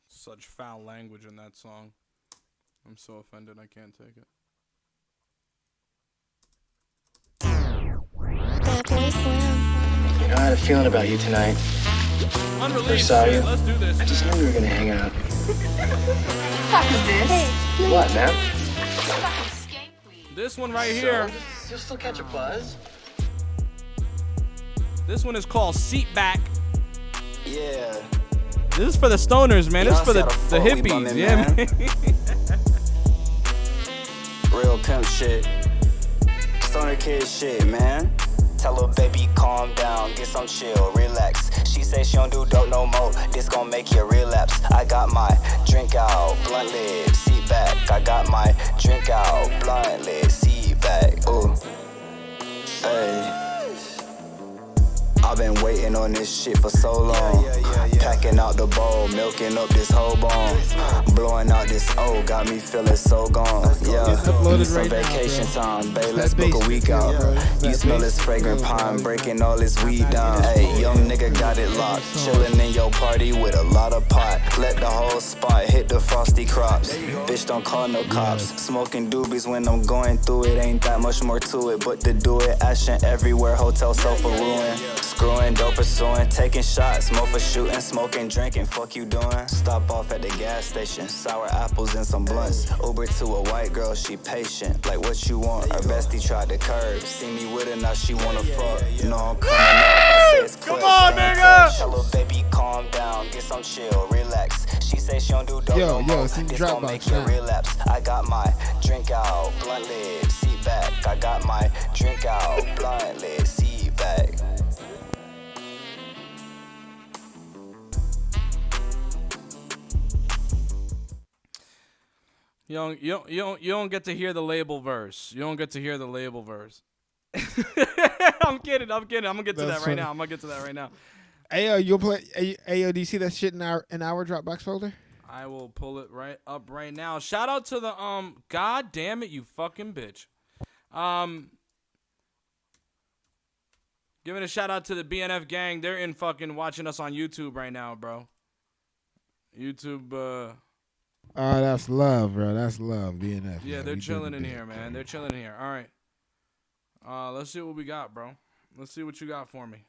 Such foul language in that song. I'm so offended, I can't take it. You know, I had a feeling about you tonight. Unreleased. Saw you. Let's do this. I just knew we were gonna hang out. Fuck is this? What, man? This one right here. You'll still catch a buzz? This one is called Seat Back. Yeah. This is for the stoners, man. This is for the hippies. bumming, Yeah, man. Real pimp shit. Stoner kid shit, man. Tell her baby calm down, get some chill, relax. She say she don't do dope no more. This gon' make you relapse. I got my drink out, blunt lid, seat back. I got my drink out, blunt lid, seat back. Ooh, hey. I've been waiting on this shit for so long. Packing out the bowl, milking up this whole bone. Blowing out this O, got me feeling so gone. Yeah, need some vacation time, babe, let's book a week out. You smell this fragrant pine, breaking all this weed down. Hey, young nigga got it locked, chilling in your party with a lot of pot. Let the whole spot hit the frosty crops. Bitch, don't call no cops. Smoking doobies when I'm going through it, ain't that much more to it. But to do it, action everywhere, hotel sofa ruin. Screwing, dope pursuing, taking shots, more for shooting, smoking, drinking, fuck you doing? Stop off at the gas station, sour apples and some blunts. Uber to a white girl, she patient, like what you want? Her bestie tried to curb, see me with her, now she wanna fuck. You know I'm coming up, I say it's quick. Come on, nigga! Tell her baby calm down, get some chill, relax. She say she don't do dope no more, this gon' make you relapse. I got my drink out, blunt lid, seat back. I got my drink out, blunt lid, seat back. You don't get to hear the label verse. You don't get to hear the label verse. I'm kidding. I'm gonna get to that right now. I'm gonna get to that right now. Ayo, you'll play. Ayo, do you see that shit in our Dropbox folder? I will pull it right up right now. Shout out to the God damn it, you fucking bitch. Giving a shout out to the BNF gang. They're in fucking watching us on YouTube right now, bro. YouTube. Oh, that's love, bro. That's love. BNF. Yeah, they're chilling in here, man. They're chilling in here. All right. Let's see what we got, bro. Let's see what you got for me.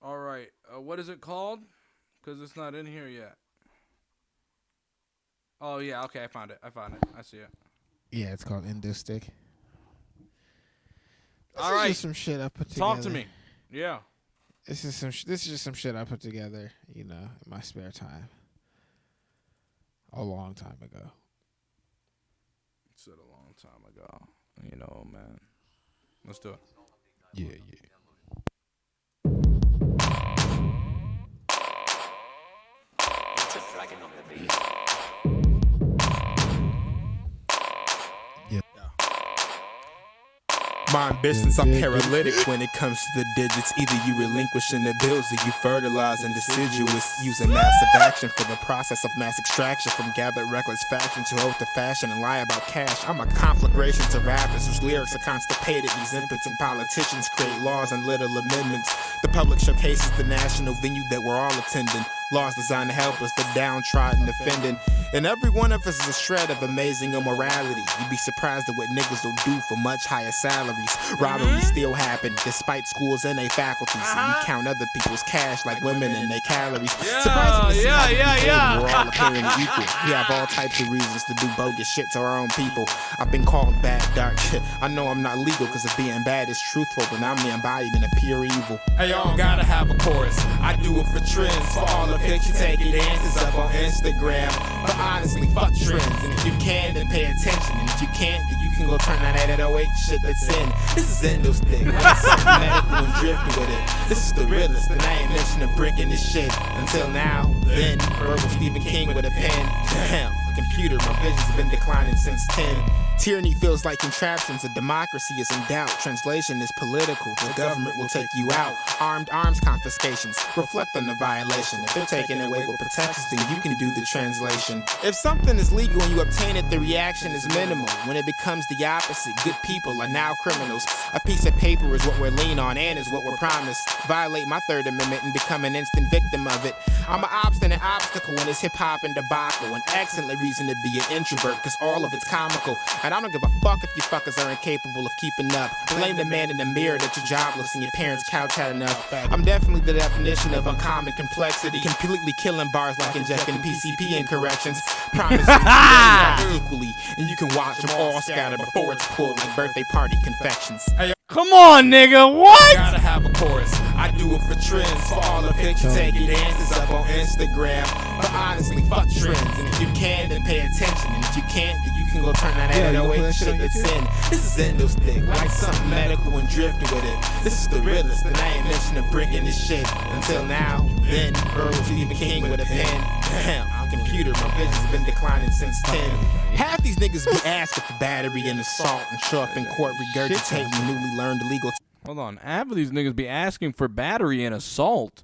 All right. What is it called? Because it's not in here yet. Oh, yeah. Okay, I found it. I see it. Yeah, it's called Indo Stick. All right. This is just some shit I put together. Talk to me. Yeah. This is just some shit I put together, you know, in my spare time. A long time ago. It's a long time ago. You know, man. Let's do it. Yeah. Like My ambitions are paralytic when it comes to the digits. Either you relinquishing the bills or you fertilizing deciduous. Using massive action for the process of mass extraction from gathered reckless factions who hold to fashion and lie about cash. I'm a conflagration to rappers whose lyrics are constipated. These impotent politicians create laws and little amendments. The public showcases the national venue that we're all attending. Laws designed to help us, the downtrodden, offending. And every one of us is a shred of amazing immorality. You'd be surprised at what niggas will do for much higher salaries. Robberies still happen, despite schools and their faculties. And we count other people's cash like women and their calories. Surprising to see how we're all appearing equal. We have all types of reasons to do bogus shit to our own people. I've been called bad, dark shit. I know I'm not legal because of being bad is truthful, but I'm the embodiment of pure evil. Hey, y'all gotta have a chorus. I do it for trends, for all the picture taking dances up on Instagram. But honestly, fuck trends. And if you can, then pay attention. And if you can't, then you can go turn that 808 shit that's in. This is endo stick. Like something medical and drifting with it. This is the realest, and I ain't mentioned a brick in this shit. Until now, then, verbal Stephen King with a pen. Damn, a computer, my vision's been declining since 10. Tyranny feels like contraptions, a democracy is in doubt. Translation is political, the government will take you out. Armed arms confiscations, reflect on the violation. If they're taking away what protects us, then you can do the translation. If something is legal and you obtain it, the reaction is minimal. When it becomes the opposite, good people are now criminals. A piece of paper is what we're lean on and is what we're promised. Violate my Third Amendment and become an instant victim of it. I'm an obstinate obstacle in this hip-hop and debacle. An excellent reason to be an introvert, cause all of it's comical. And I don't give a fuck if you fuckers are incapable of keeping up. Blame the man in the mirror that you're jobless and your parents' couch had enough. I'm definitely the definition of uncommon complexity. Completely killing bars like injecting PCP in corrections. Promising equally, and you can watch them all scatter before it's pulled like birthday party confections. Come on, nigga, what? Gotta have a chorus. I do it for trends, for all the picture taking dances up on Instagram. But honestly, fuck trends. And if you can, then pay attention. And if you can't, then you can go turn that 808 shit that's in. This is endo stick, like something medical and drifting with it. This is the realest, and I ain't mentioned a brick in this shit. Until now, then, verbal Stephen King with a pen. Damn, on computer, my vision's been declining since 10. Half these niggas be asking for battery and assault and show up in court regurgitating newly learned illegal. Hold on, half of these niggas be asking for battery and assault.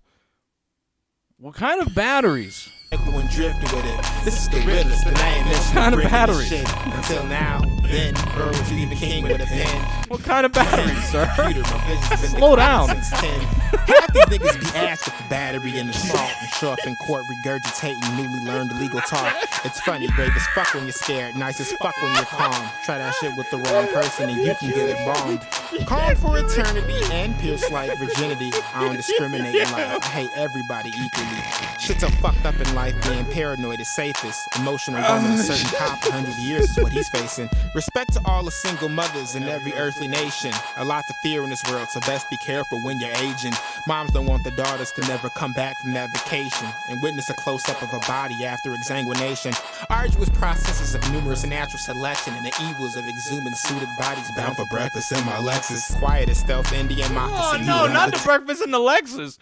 What kind of batteries? And drifting with it. This is the realest, and I ain't mentioned kind of batteries? Shit. Until now, then, verbal Stephen King with a pen. What kind of batteries, sir? Computer, my vision's been Slow down. since 10. Half these niggas be asking for battery and assault and show up in court regurgitating newly learned illegal talk. It's funny, brave as fuck when you're scared, nice as fuck when you're calm. Try that shit with the wrong person and you can get it bombed. Calm for eternity and pierce like virginity. I don't discriminate in life. I hate everybody equally. Shit's so fucked up in life, being paranoid is safest. Emotional woman, a certain cop, 100 years is what he's facing. Respect to all the single mothers in every earthly nation. A lot to fear in this world, so best be careful when you're aging. Moms don't want their daughters to never come back from that vacation and witness a close-up of a body after exsanguination. Arduous processes of numerous natural selection and the evils of exhuming suited bodies bound for breakfast in my Lexus. Quiet as stealth Indian moccasin. Oh no, not the breakfast in the Lexus.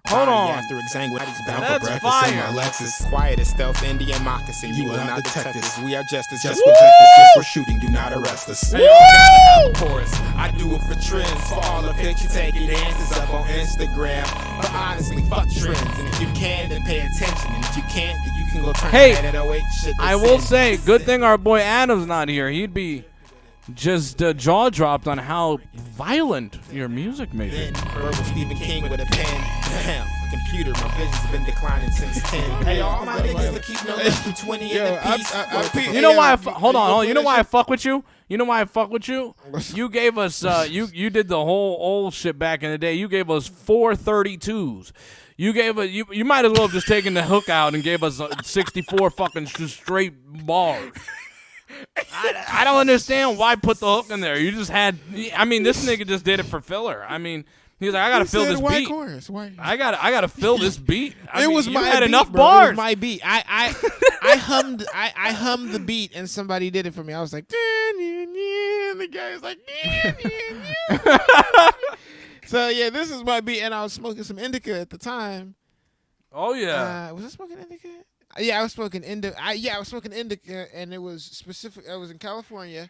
Hold on. After exsanguinating bound That's for breakfast fire. in my Lexus. Quiet as stealth Indian moccasin. You will not detect this. We are justice. Just Woo! protect us. Just for shooting. Do not arrest us. Hey, y'all gotta have a chorus. I do it for trends. For all the picture taking dances up on Instagram. But honestly, fuck trends. And if you can, then pay attention. And if you can't, then you can go turn Hey, that 808 shit. I will say, good thing our boy Adam's not here. He'd be just jaw dropped on how violent your music may be. Then, verbal Stephen King with a pen. Damn, a computer, my vision's been declining since 10. Hey, all my niggas to keep no less than 20 in the piece. You know why? Hold on. You know why I fuck with you? You know why I fuck with you? You gave us. You did the whole old shit back in the day. You gave us 432s. You gave us. You might as well have just taken the hook out and gave us 64 fucking straight bars. I don't understand why put the hook in there. You just had. I mean, this nigga just did it for filler. I mean, he's like, I gotta fill this beat. I gotta fill this beat. I mean, you had enough bars. It was my beat. I hummed the beat and somebody did it for me. I was like, and the guy was like, so yeah, this is my beat, and I was smoking some indica at the time. Oh yeah. Was I smoking indica? I was smoking I was smoking indica, and it was specific. I was in California,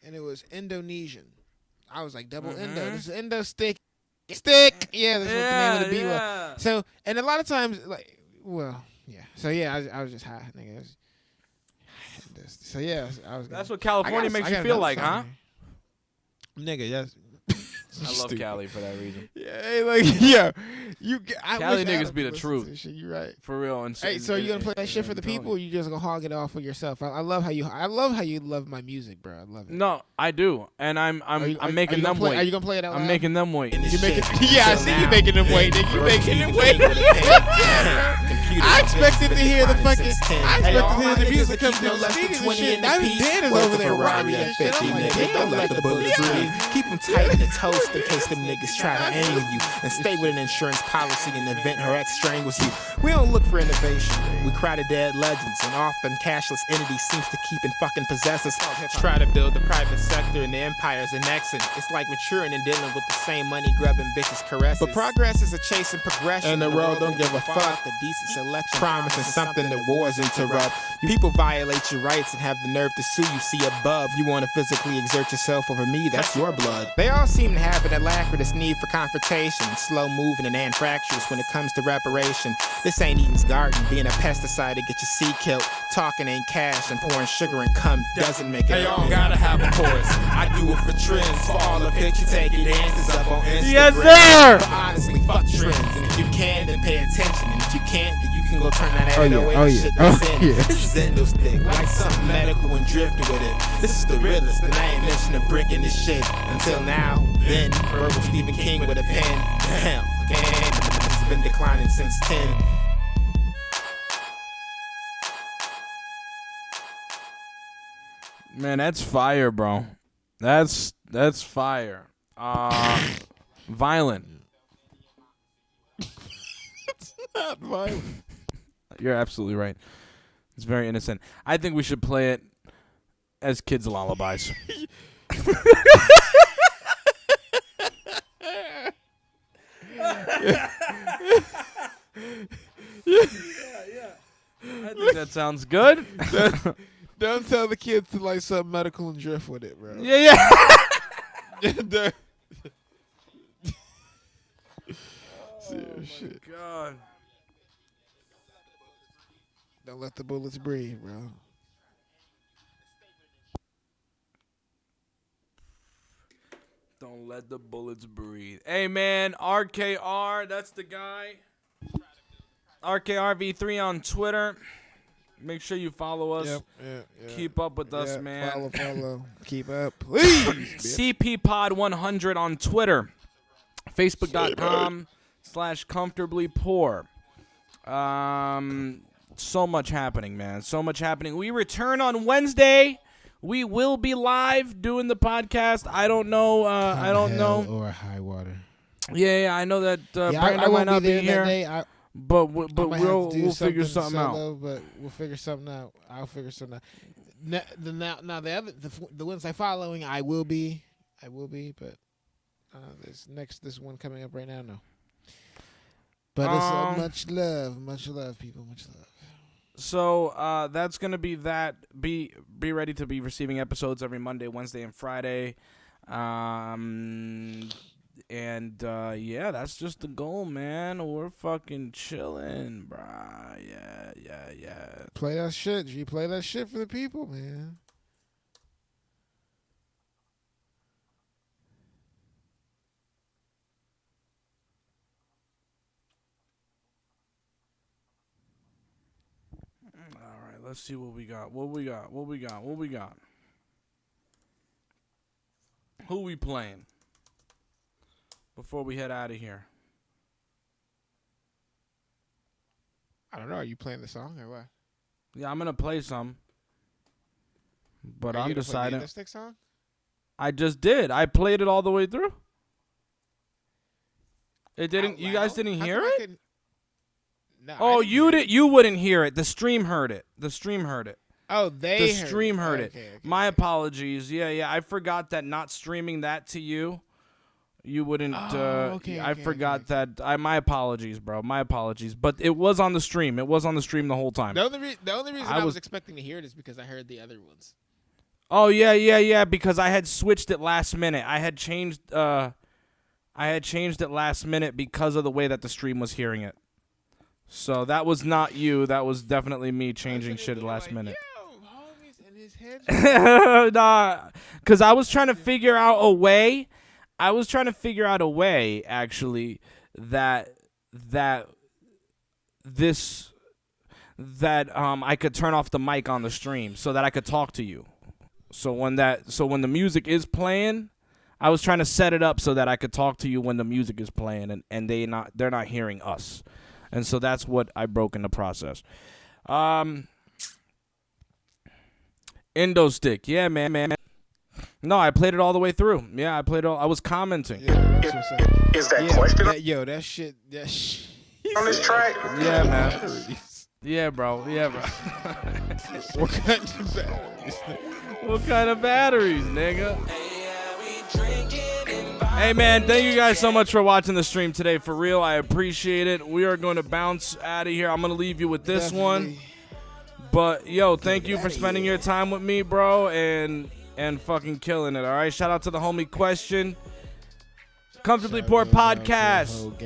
and it was Indonesian. I was like double Indo. This is Indo stick. Yeah, that's what the name of the beat was. So, and a lot of times, like, well, yeah. So yeah, I was just high, nigga. So yeah, I was. That's what California makes you feel like, huh? Nigga, yes. I love Cali for that reason. Yeah, like yeah, Cali niggas be the truth. You right, for real. And hey, so you gonna play that shit for the people? Or you just gonna hog it off for yourself? I love how you love my music, bro. I love it. No, I do, and I'm making them wait. Are you gonna play it out loud? I'm making them wait. You making? Yeah, I see you making them wait. Nigga. You making them wait. I expected to hear the fucking. I expected to hear the music come through the speakers and shit. Now Dan is over there rocking that shit. I'm like, don't let the bullets breathe. Keep them tight in the toast in case them niggas try to angle you. And stay with an insurance policy in the event her ex strangles you. We don't look for innovation. We cry to dead legends. And often cashless entity seems to keep and fucking possess us. Try to build the private sector and the empire's annexing. It's like maturing and dealing with the same money grubbing bitches caresses. But progress is a chase and progression. And the world don't give a fuck. The decent selection promising something that wars interrupt. People violate your rights and have the nerve to sue you. See above. You want to physically exert yourself over me, that's your blood. They all seem to have an alacritus need for confrontation. Slow moving and anfractures when it comes to reparation. This ain't Eden's garden, being a pesticide to get your seed killed. Talking ain't cash and pouring sugar and cum doesn't make it. Hey, y'all gotta have a chorus. I do it for trends. For all the picture taking dances up on Instagram. Yes, sir! But honestly, fuck trends. And if you can, then pay attention. And if you can't, then you can go turn that ad away and shit that's in. This is endo stick, like something medical and drifting with it. This is the realest, and I ain't mentioned a brick in this shit. Until now, then, verbal Stephen King with a pen. Damn, it's been declining since 10. Man, that's fire, bro. That's fire. Violent. It's not violent. You're absolutely right. It's very innocent. I think we should play it as kids' lullabies. I think that sounds good. Don't tell the kids to like something medical and drift with it, bro. Yeah. Serious shit. God. Don't let the bullets breathe, bro. Don't let the bullets breathe. Hey, man, RKR, that's the guy. RKRV3 on Twitter. Make sure you follow us. Yep. Keep up with us, man. Follow. Keep up, please. CPPod100 on Twitter. Facebook.com/comfortablypoor. So much happening, man. So much happening. We return on Wednesday. We will be live doing the podcast. I don't know. I don't know. Or high water. Yeah, I know that Brando might not be here. But we'll figure something out. But we'll figure something out. I'll figure something out. Now the Wednesday following, I will be. But this one coming up right now, no. But it's much love, people, much love. So that's gonna be that. Be ready to be receiving episodes every Monday, Wednesday, and Friday. And yeah, that's just the goal, man. We're fucking chilling, bruh. Yeah. Play that shit, G. Play that shit for the people, man. All right, let's see what we got. Who we playing before we head out of here? I don't know. Are you playing the song or what? Yeah, I'm gonna play some, but I'm deciding. Play the stick song? I just did. I played it all the way through. It didn't. You guys didn't hear it? No. Oh, you did. You wouldn't hear it. The stream heard it. Oh, the stream heard it. Okay. My apologies. Yeah. I forgot that not streaming that to you. You wouldn't. Okay, I forgot that. My apologies, bro. My apologies. But it was on the stream. It was on the stream the whole time. The only reason I was expecting to hear it is because I heard the other ones. Oh yeah. Because I had switched it last minute. I had changed it last minute because of the way that the stream was hearing it. So that was not you. That was definitely me changing shit at last minute. Yo, homies in his head. Nah, because I was trying to figure out a way. Actually, that I could turn off the mic on the stream so that I could talk to you. So when the music is playing, I was trying to set it up so that I could talk to you when the music is playing, and they're not hearing us. And so that's what I broke in the process. Indo stick. Yeah, man. No, I played it all the way through. Yeah, I played it all. I was commenting. Is that question? That shit on this track? Yeah, man. Yeah, bro. What kind of batteries? What kind of batteries, nigga? Hey, man, thank you guys so much for watching the stream today. For real, I appreciate it. We are going to bounce out of here. I'm going to leave you with this one. But, yo, thank you for spending your time with me, bro, and fucking killing it, all right? Shout out to the homie Question. Comfortably Poor Podcast.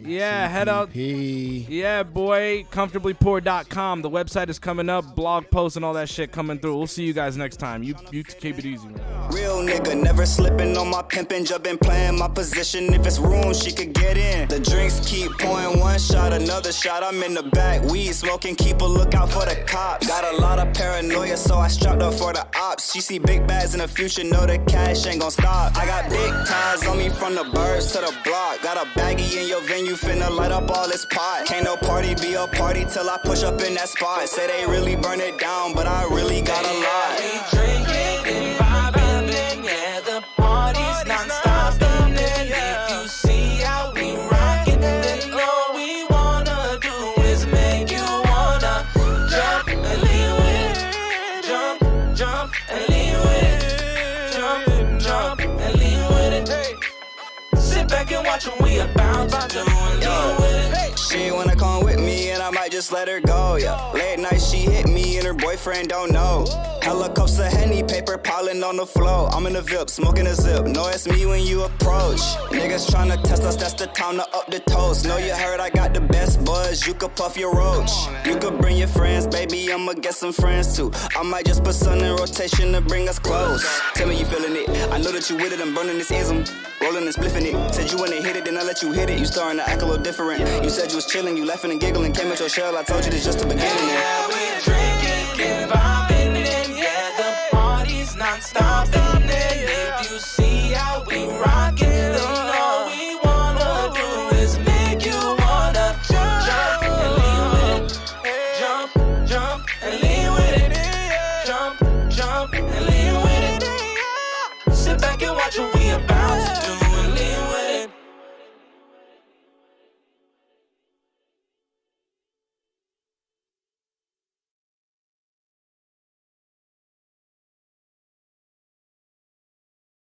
Yeah, head out. Yeah, boy. Comfortablypoor.com. The website is coming up. Blog posts and all that shit coming through. We'll see you guys next time. You keep it easy, man. Real nigga, never slipping on my pimpin', jumping, playing my position. If it's room, she could get in. The drinks keep pouring, one shot, another shot. I'm in the back, weed smoking, keep a lookout for the cops. Got a lot of paranoia, so I strapped up for the ops. She see big bags in the future, know the cash ain't gon' stop. I got big ties on me from the birds to the block. Got a baggie in your venue, finna light up all this pot. Can't no party be a party till I push up in that spot. Say they really burn it down, but I really got a lot. We drinking and vibing, yeah, the party's non-stopping. And if you see how we rockin', then all we wanna do is make you wanna jump and lean with it. Jump and lean with it. Jump and lean with it. Sit back and watch what we about to do and lean with it. She wanna come with me and I might just let her go, yeah. Late night she hit me and her boyfriend don't know. Hella cups of Henny, paper piling on the floor. I'm in the VIP, smoking a zip. Know it's me when you approach. Niggas tryna test us, that's the time to up the toast. Know you heard I got the best buzz, you could puff your roach. You could bring your friends, baby, I'ma get some friends too. I might just put something in rotation to bring us close. Tell me you feeling it, I know that you with it, I'm burning this ism. Rolling and spliffing it, said you wanna hit it, then I let you hit it. You starting to act a little different. You said you was chilling, you laughing and giggling, came at your shell, I told you this just the beginning. Yeah, we drinking and vibing.